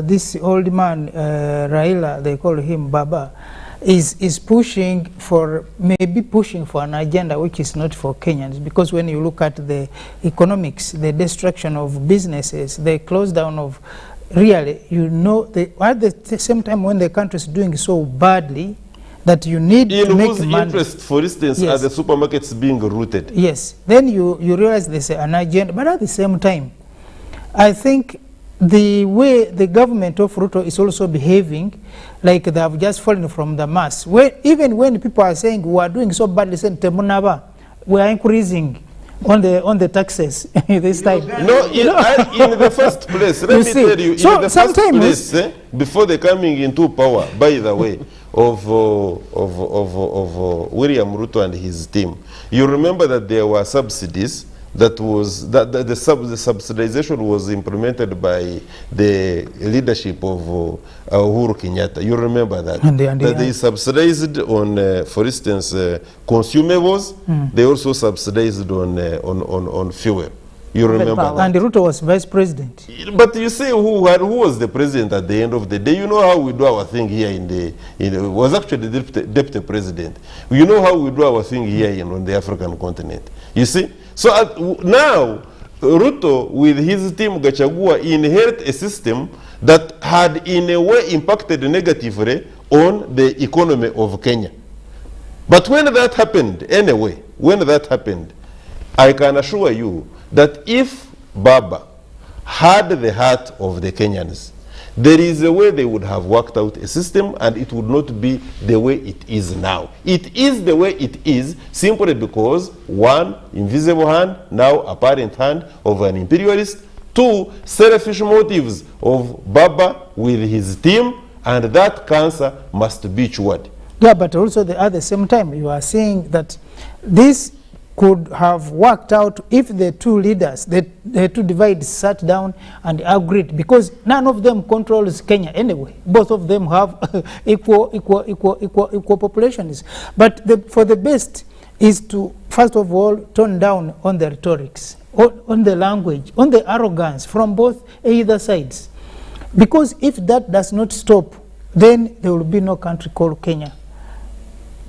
this old man, Raila, they call him Baba, is pushing for, maybe pushing for an agenda which is not for Kenyans, because when you look at the economics, the destruction of businesses, the close down of, really, you know, at the same time when the country is doing so badly that you need to make whose money. interest, for instance, Yes. are the supermarkets being rooted? Yes, then you realize there's an agenda, but at the same time, I think the way the government of Ruto is also behaving, like they have just fallen from the mass. Even when people are saying we are doing so badly, saying Temunaba, we are increasing on the taxes this time. No, in the first place, let You me see, tell you, so in the first sometimes- place, before they coming into power, by the way, of William Ruto and his team, you remember that there were subsidies that the subsidization was implemented by the leadership of Uhuru Kenyatta. You remember that? That they subsidized on, for instance, consumables. They also subsidized on fuel. You remember that? And Ruto was vice president. But you say who was the president at the end of the day? You know how we do our thing here was actually the deputy president. You know how we do our thing here on the African continent. You see? So now, Ruto with his team Gachagua inherit a system that had in a way impacted negatively on the economy of Kenya. But when that happened, anyway, I can assure you that if Baba had the heart of the Kenyans, there is a way they would have worked out a system and it would not be the way it is now. It is the way it is simply because, one, invisible hand, now apparent hand of an imperialist, two, selfish motives of Baba with his team, and that cancer must be cured. Yeah, but also at the same time, you are saying that this could have worked out if the two leaders, the two divides, sat down and agreed, because none of them controls Kenya anyway. Both of them have equal populations. But for the best is to, first of all, tone down on the rhetorics, on the language, on the arrogance from both either sides. Because if that does not stop, then there will be no country called Kenya.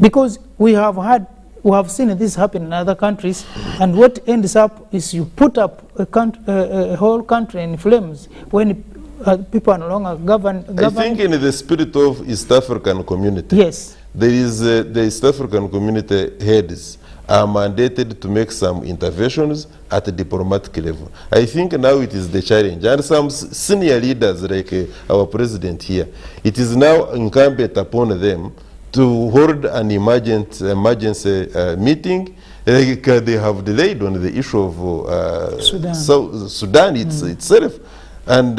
Because we have seen this happen in other countries, and what ends up is you put up a whole country in flames when people are no longer governed. I think in the spirit of East African community, yes, there is the East African community heads are mandated to make some interventions at the diplomatic level. I think now it is the challenge, and some senior leaders like our president here, it is now incumbent upon them to hold an emergency meeting, like they have delayed on the issue of Sudan itself, and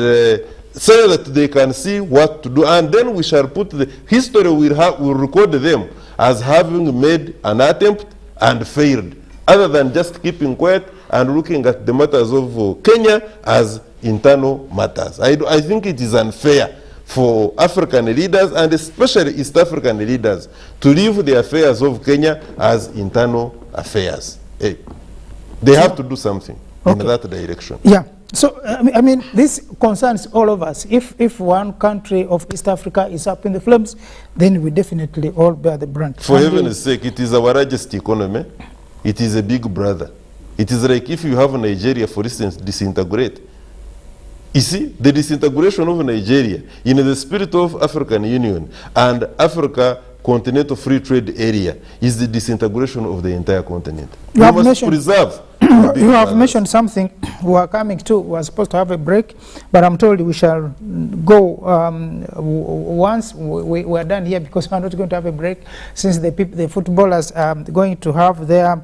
so that they can see what to do. And then we shall put the history will record them as having made an attempt and failed, other than just keeping quiet and looking at the matters of Kenya as internal matters. I think it is unfair for African leaders, and especially East African leaders, to leave the affairs of Kenya as internal affairs. They have to do something in that direction. Yeah. So, I mean, this concerns all of us. If one country of East Africa is up in the flames, then we definitely all bear the brunt. For heaven's sake, it is our largest economy. It is a big brother. It is like if you have Nigeria, for instance, disintegrate. You see, the disintegration of Nigeria in the spirit of African Union and Africa Continental Free Trade Area is the disintegration of the entire continent. We must preserve. You have mentioned something. We are coming to, we are supposed to have a break, but I'm told we shall go once we are done here, because we are not going to have a break, since the footballers are going to have their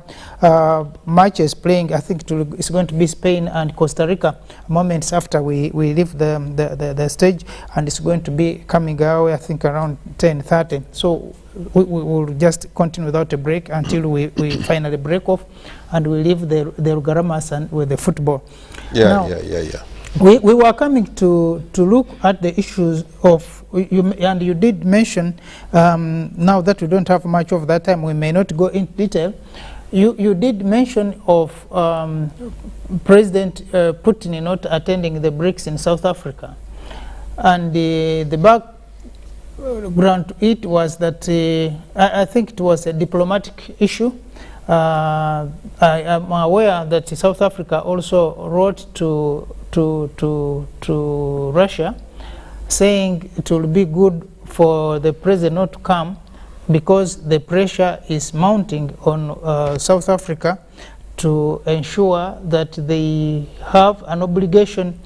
matches playing. I think it's going to be Spain and Costa Rica moments after we leave the stage, and it's going to be coming our way, I think, around 10:30. So we will just continue without a break until we finally break off, and we leave the Rugaramas and with the football. Yeah. We were coming to look at the issues of, and you did mention, now that we don't have much of that time, we may not go into detail. You did mention of President Putin not attending the BRICS in South Africa, and the ground to it was that I think it was a diplomatic issue. I am aware that South Africa also wrote to Russia saying it will be good for the president not to come because the pressure is mounting on South Africa to ensure that they have an obligation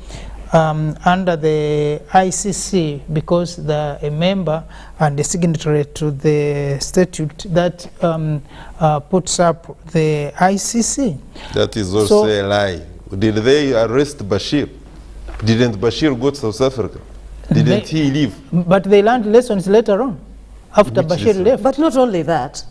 under the ICC because they're a member and a signatory to the statute that puts up the ICC. That is also a lie. Did they arrest Bashir? Didn't Bashir go to South Africa? Didn't he leave? But they learned lessons later on, after Which Bashir lesson? left. But not only that,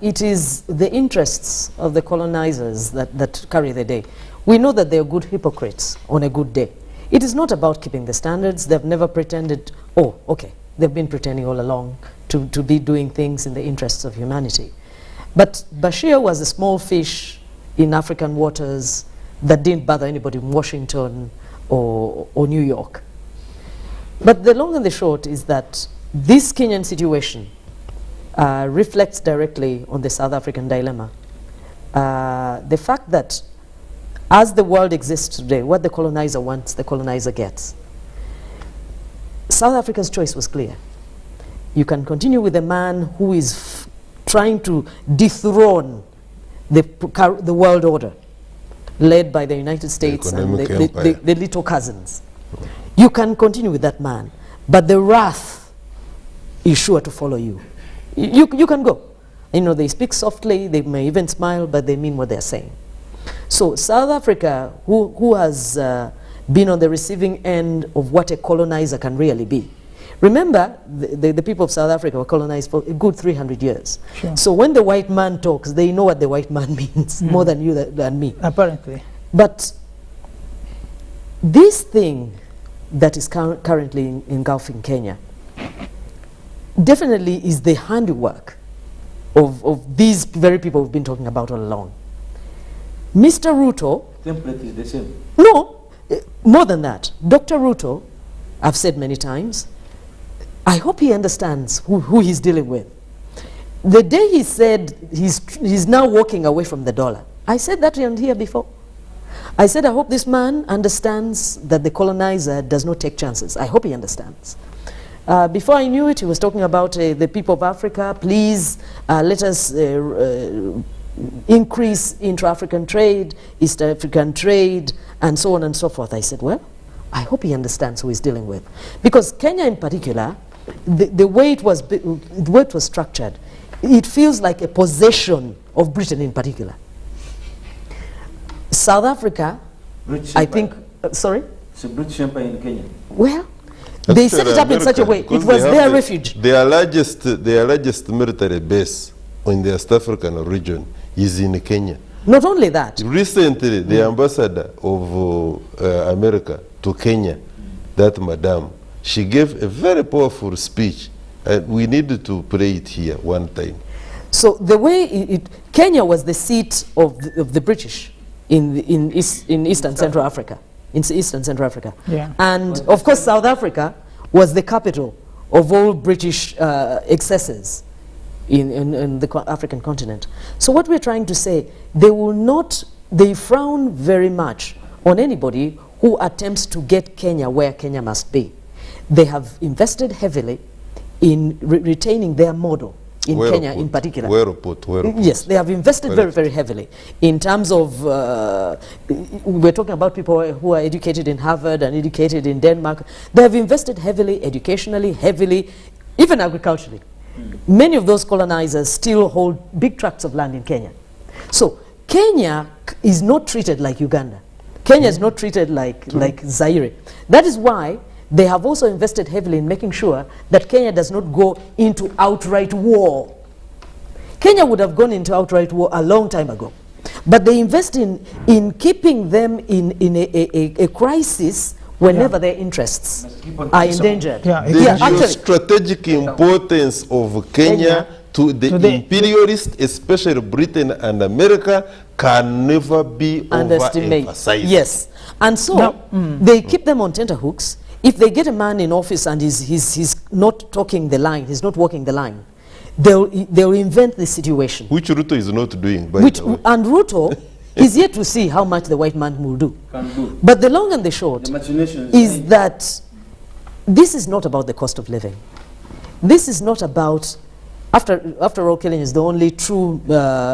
it is the interests of the colonizers that carry the day. We know that they are good hypocrites on a good day. It is not about keeping the standards. They've never pretended, oh, okay, they've been pretending all along to be doing things in the interests of humanity. But Bashir was a small fish in African waters that didn't bother anybody in Washington or New York. But the long and the short is that this Kenyan situation reflects directly on the South African dilemma. The fact that as the world exists today, what the colonizer wants, the colonizer gets. South Africa's choice was clear. You can continue with a man who is trying to dethrone the world order, led by the United States and the little cousins. You can continue with that man, but the wrath is sure to follow you. You can go. You know, they speak softly, they may even smile, but they mean what they're saying. So South Africa, who has been on the receiving end of what a colonizer can really be. Remember, the people of South Africa were colonized for a good 300 years. Sure. So when the white man talks, they know what the white man means, more than you than me. Apparently. But this thing that is currently engulfing Kenya definitely is the handiwork of these very people we've been talking about all along. Mr. Ruto... Template is the same. No, more than that. Dr. Ruto, I've said many times, I hope he understands who he's dealing with. The day he said he's now walking away from the dollar, I said that here before. I said I hope this man understands that the colonizer does not take chances. I hope he understands. Before I knew it, he was talking about the people of Africa. Please let us increase intra-African trade, East African trade, and so on and so forth. I said, well, I hope he understands who he's dealing with. Because Kenya in particular, the way it was structured, it feels like a possession of Britain in particular. South Africa, British I Empire. think, sorry? It's a British Empire in Kenya. Well, they set it up in such a way, it was their refuge. Their largest military base in the East African region is in Kenya. Not only that, Recently, the ambassador of America to Kenya, that madam, she gave a very powerful speech, and we needed to play it here one time. so the way Kenya was the seat of the British in Eastern Central Africa, Yeah. and of course South Africa was the capital of all British excesses in the African continent. So what we're trying to say, they frown very much on anybody who attempts to get Kenya where Kenya must be. They have invested heavily in retaining their model in Kenya in particular. Yes, they have invested very, very heavily in terms of, we're talking about people who are educated in Harvard and educated in Denmark. They have invested heavily, educationally, heavily, even agriculturally. Many of those colonizers still hold big tracts of land in Kenya. So Kenya is not treated like Uganda. Kenya is not treated like Zaire. That is why they have also invested heavily in making sure that Kenya does not go into outright war. Kenya would have gone into outright war a long time ago. But they invest in keeping them in a crisis whenever their interests are endangered. The strategic importance of Kenya to the imperialists, especially Britain and America, can never be overemphasized. Yes. And so they keep them on tenterhooks. If they get a man in office and he's not talking the line, he's not walking the line, they'll invent the situation. Which Ruto is not doing, by Which, the way. and Ruto is yet to see how much the white man will do. Can do. But the long and the short The machinations is that this is not about the cost of living. This is not about, after all, Kenya is the only true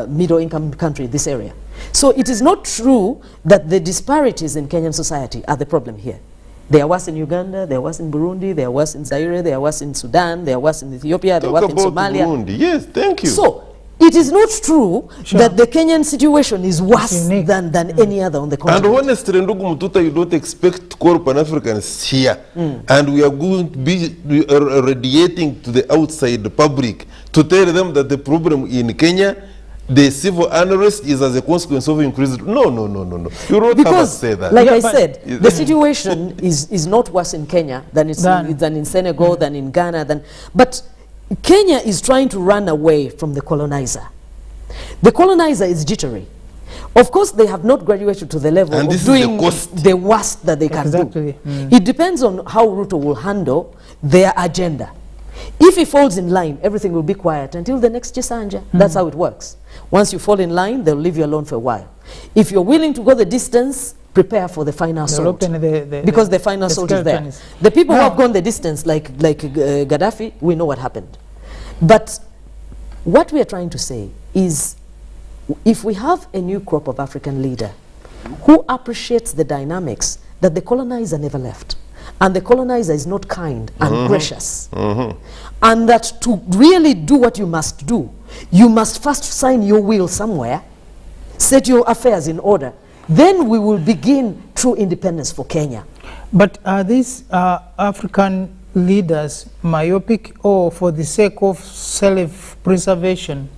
middle-income country in this area. So it is not true that the disparities in Kenyan society are the problem here. They are worse in Uganda, they are worse in Burundi, they are worse in Zaire, they are worse in Sudan, they are worse in Ethiopia, they are Talk worse in about Somalia. Burundi. Yes, thank you. So it is not true that the Kenyan situation is worse unique. than any other on the And continent. honestly, Ndugu Mtuta, you don't expect to call Pan-Africans here. And we are going to be radiating to the outside public to tell them that the problem in Kenya, the civil unrest is as a consequence of increased... No. You don't have to Because, say that. like Yeah, I but- said, the situation is not worse in Kenya than in Senegal, than in Ghana. But Kenya is trying to run away from the colonizer. The colonizer is jittery. Of course, they have not graduated to the level And of this is the doing cost. the worst that they can Exactly. do. It depends on how Ruto will handle their agenda. If he falls in line, everything will be quiet until the next Chisanja. That's how it works. Once you fall in line, they'll leave you alone for a while. If you're willing to go the distance, prepare for the final They'll assault. open Because the final assault is there. skeletons. The people who Now- have gone the distance, like Gaddafi, we know what happened. But what we are trying to say is, if we have a new crop of African leader who appreciates the dynamics that the colonizer never left, and the colonizer is not kind and gracious, and that to really do what you must do, you must first sign your will somewhere, set your affairs in order, then we will begin true independence for Kenya. But are these African leaders myopic, or for the sake of self-preservation,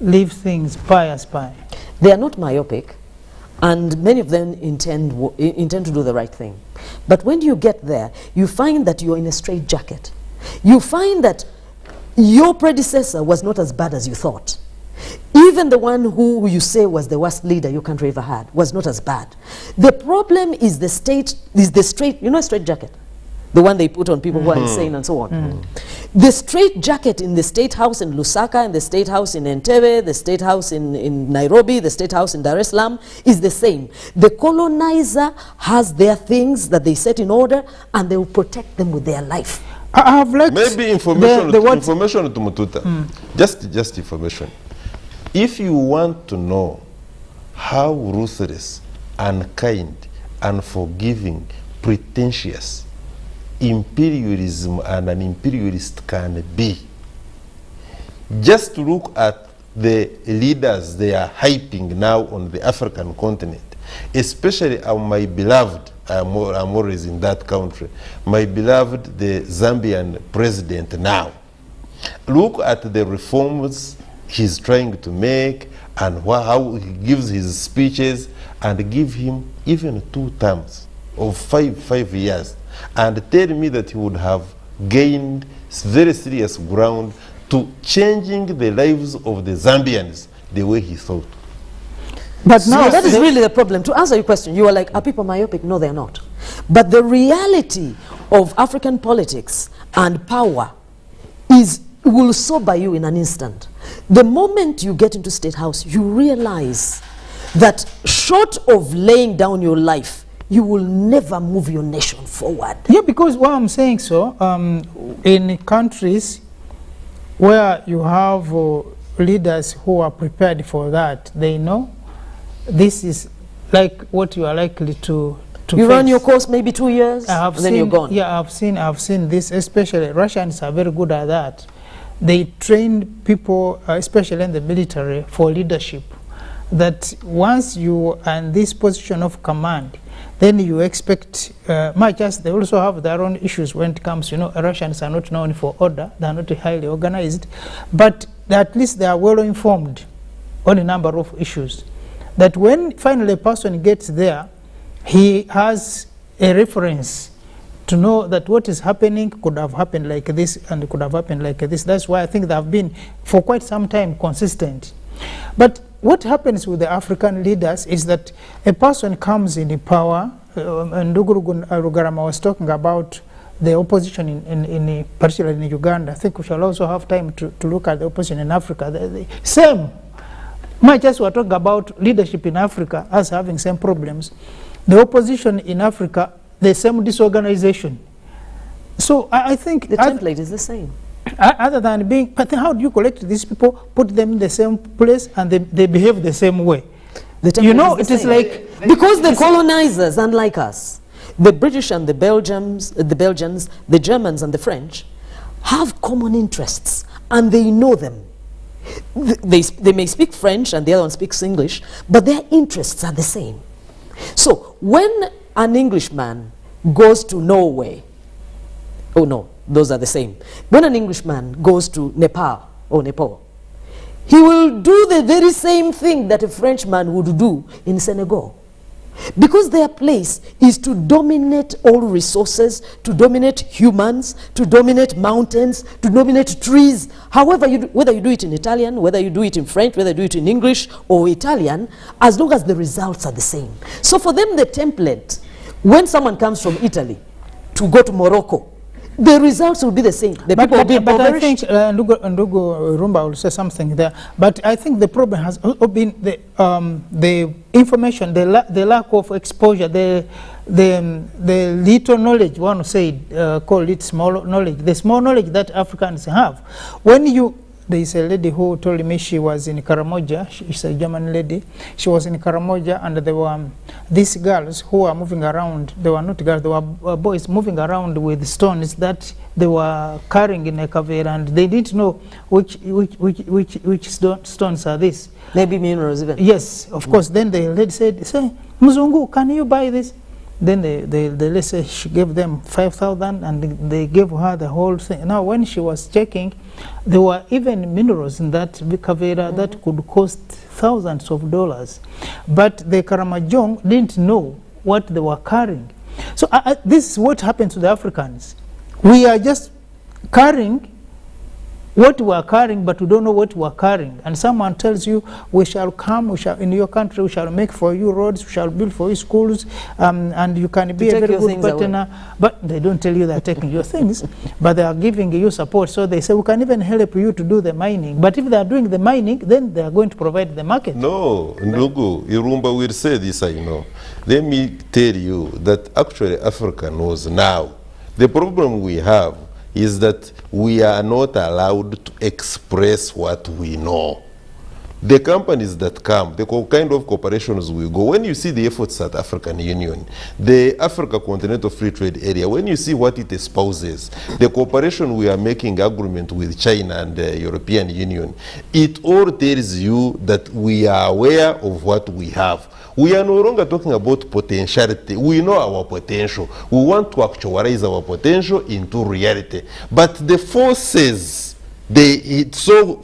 leave things pie as pie? They are not myopic, and many of them intend to do the right thing. But when you get there, you find that you're in a straitjacket. You find that your predecessor was not as bad as you thought. Even the one who you say was the worst leader your country ever had was not as bad. The problem is the straight, you know, a straitjacket? The one they put on people who are insane and so on. The straight jacket in the State House in Lusaka, and the State House in Entebbe, the State House in Nairobi, the State House in Dar es Salaam is the same. The colonizer has their things that they set in order, and they will protect them with their life. I have liked Maybe information, what- information to Mututa. Just information. If you want to know how ruthless, unkind, unforgiving, pretentious imperialism and an imperialist can be, just look at the leaders they are hyping now on the African continent, especially my beloved, I'm always in that country, my beloved, the Zambian president now. Look at the reforms he's trying to make and how he gives his speeches, and give him even 2 terms of 5 years, and tell me that he would have gained very serious ground to changing the lives of the Zambians the way he thought. But now No, that is really the problem. To answer your question, you are like, are people myopic? No, they are not. But the reality of African politics and power will sober you in an instant. The moment you get into State House, you realize that short of laying down your life, you will never move your nation forward. Yeah, because what I'm saying, so in countries where you have leaders who are prepared for that, they know this is like what you are likely to You face. run your course maybe 2 years, I have and then seen, you're gone. Yeah, I've seen this, especially Russians are very good at that. They train people, especially in the military, for leadership. That once you are in this position of command, then you expect much as they also have their own issues when it comes, you know, Russians are not known for order, they are not highly organized, but at least they are well informed on a number of issues. That when finally a person gets there, he has a reference to know that what is happening could have happened like this and could have happened like this. That's why I think they have been for quite some time consistent. But what happens with the African leaders is that a person comes in power, and Ndugu Rugarama was talking about the opposition in particularly in Uganda. I think we shall also have time to look at the opposition in Africa. The same, much as we're talking about leadership in Africa as having same problems, the opposition in Africa, the same disorganization. So I think the template is the same. Other than being, but then how do you collect these people, put them in the same place, and they behave the same way? You know, it is like, because the colonizers, unlike us, the British and the Belgians, the Germans and the French, have common interests, and they know them. They may speak French and the other one speaks English, but their interests are the same. So when an Englishman goes to Norway, oh no, those are the same. When an Englishman goes to Nepal, he will do the very same thing that a Frenchman would do in Senegal. Because their place is to dominate all resources, to dominate humans, to dominate mountains, to dominate trees. However, whether you do it in Italian, whether you do it in French, whether you do it in English or Italian, as long as the results are the same. So for them, the template, when someone comes from Italy to go to Morocco, the results will be the same. The people will be impoverished. I think Ndugu Irumba will say something there. But I think the problem has been the information, the lack of exposure, the little knowledge. One said, call it small knowledge. The small knowledge that Africans have. When there is a lady who told me she was in Karamoja. She's a German lady. She was in Karamoja, and there were these girls who were moving around. They were not girls, they were boys moving around with stones that they were carrying in a kavera, and they didn't know which stones are these. Maybe minerals even. Yes, of course. Then the lady said, "Say, Mzungu, can you buy this?" Then the lady said she gave them 5,000, and they gave her the whole thing. Now, when she was checking, there were even minerals in that kavera that could cost thousands of dollars. But the Karamojong didn't know what they were carrying. So this is what happened to the Africans. We are just carrying what we are carrying, but we don't know what we are carrying. And someone tells you, we shall come, in your country, we shall make for you roads, we shall build for you schools, and you can be a very good partner. But they don't tell you they are taking your things, but they are giving you support. So they say, we can even help you to do the mining. But if they are doing the mining, then they are going to provide the market. No, Ndugu Irumba will say this, I know. Let me tell you that actually Africa knows now. The problem we have is that we are not allowed to express what we know. The companies that come, the kind of corporations we go, when you see the efforts at African Union, the Africa Continental Free Trade Area, when you see what it espouses, the cooperation we are making agreement with China and the European Union, it all tells you that we are aware of what we have. We are no longer talking about potentiality. We know our potential. We want to actualize our potential into reality. But the forces,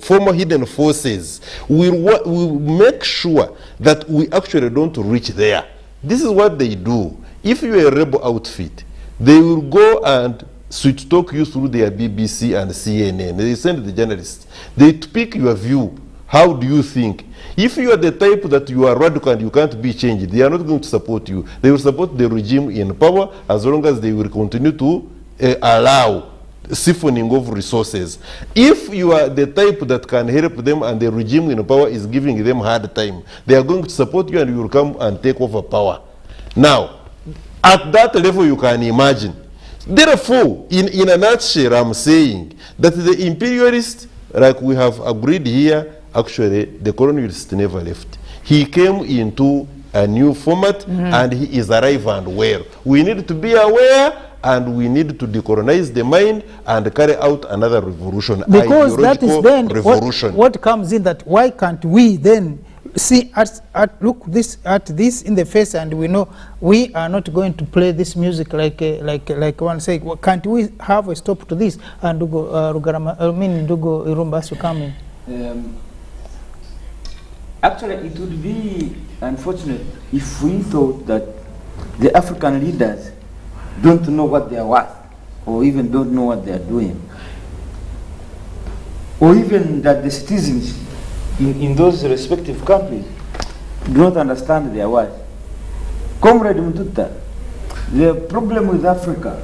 former hidden forces, will make sure that we actually don't reach there. This is what they do. If you are a rebel outfit, they will go and sweet talk you through their BBC and CNN. They send the journalists. They pick your view. How do you think? If you are the type that you are radical and you can't be changed, they are not going to support you. They will support the regime in power as long as they will continue to allow siphoning of resources. If you are the type that can help them and the regime in power is giving them hard time, they are going to support you and you will come and take over power. Now, at that level you can imagine. Therefore, in a nutshell, I'm saying that the imperialists, like we have agreed here, actually, the colonialist never left. He came into a new format, and he is alive and well. We need to be aware, and we need to decolonize the mind and carry out another revolution. Because that is then revolution. What comes in that, why can't we then see look at this in the face, and we know we are not going to play this music like one say, well, can't we have a stop to this? And Ndugu Irumba to come in. Actually, it would be unfortunate if we thought that the African leaders don't know what they are worth, or even don't know what they are doing, or even that the citizens in those respective countries do not understand their worth. Comrade Mtuta, the problem with Africa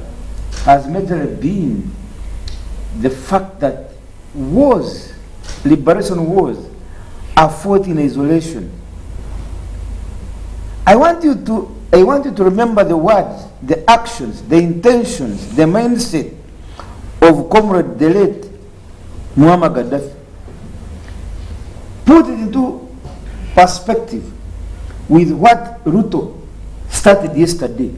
has majorly been the fact that wars, liberation wars, are fought in isolation. I want you to remember the words, the actions, the intentions, the mindset of Comrade the late Muammar Gaddafi. Put it into perspective with what Ruto started yesterday.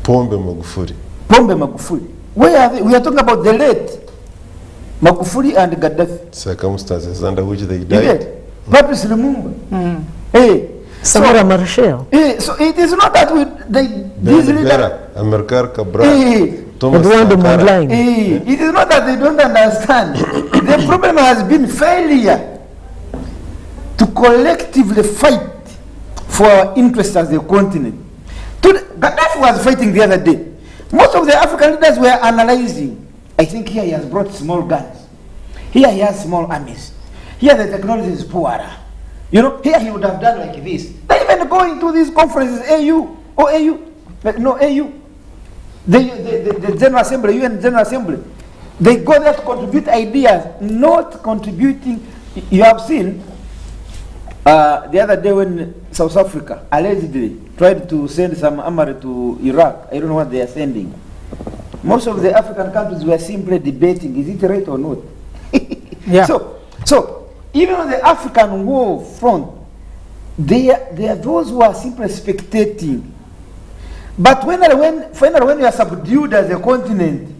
Pombe Magufuli. Pombe Magufuli. Where are they? We are talking about the late Magufuli and Gaddafi. Circumstances under which they You died. get? Patrice Lumumba. Hey. Samora Machel. So it is not that these leaders. Amilcar Cabral. Hey. Thomas Eduardo Sankara. Mondlane. Hey, it is not that they don't understand. The problem has been failure to collectively fight for our interests as a continent. Gaddafi was fighting the other day. Most of the African leaders were analyzing. I think here he has brought small guns. Here he has small armies. Here the technology is poorer. You know, here he would have done like this. They even go into these conferences, AU, or AU, no, AU. The General Assembly, UN General Assembly. They go there to contribute ideas, not contributing. You have seen the other day when South Africa allegedly tried to send some armory to Iraq. I don't know what they are sending. Most of the African countries were simply debating, is it right or not? Yeah. So even on the African war front, there are those who are simply spectating. But finally when you are subdued as a continent,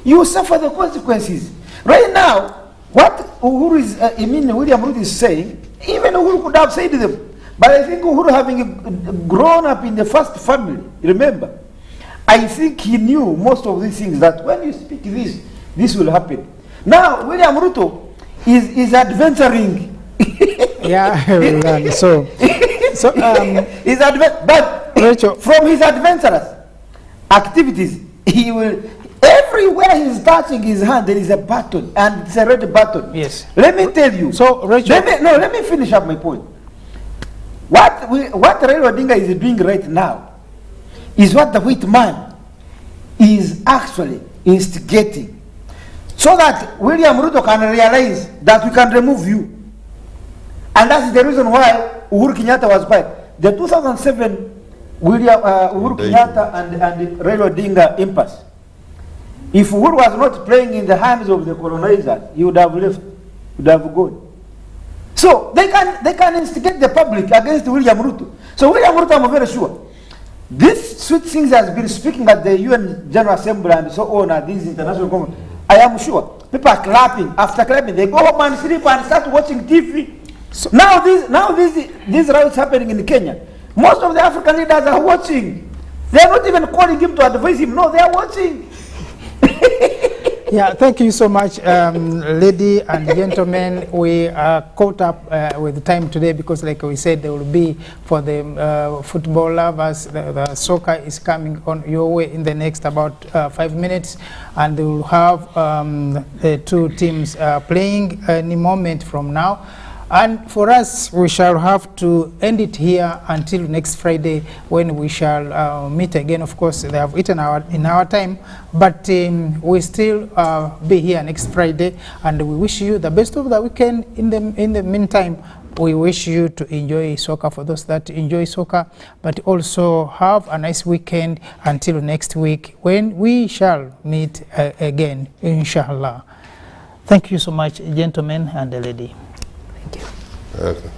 you suffer the consequences. Right now, what William Ruto is saying, even Uhuru could have said them. But I think Uhuru, having grown up in the first family, remember, I think he knew most of these things, that when you speak this will happen. Now, William Ruto is adventuring. Yeah, so but Rachel, from his adventurous activities, he will, everywhere he's touching his hand, there is a button, and it's a red button. Yes. Let me tell you. So, Rachel, let me finish up my point. What Raila Odinga is doing right now is what the white man is actually instigating, so that William Ruto can realize that we can remove you. And that's the reason why Uhuru Kenyatta was quiet. The 2007 Uhuru Kenyatta and Raila Odinga impasse. If Uhuru was not playing in the hands of the colonizer, he would have left, would have gone. So they can instigate the public against William Ruto. So William Ruto, I'm very sure, this sweet things has been speaking at the UN General Assembly and so on at these international conferences. I am sure people are clapping. After clapping, they go home and sleep and start watching TV. So now these riots happening in Kenya. Most of the African leaders are watching. They are not even calling him to advise him. No, they are watching. yeah, thank you so much, lady and gentlemen. We are caught up with the time today because, like we said, there will be, for the football lovers, the soccer is coming on your way in the next about 5 minutes, and they will have the two teams playing any moment from now. And for us, we shall have to end it here until next Friday, when we shall meet again. Of course, they have eaten in our time, but we still be here next Friday, and we wish you the best of the weekend. In the meantime, we wish you to enjoy soccer, for those that enjoy soccer, but also have a nice weekend until next week, when we shall meet again, inshallah. Thank you so much, gentlemen and the lady. Okay.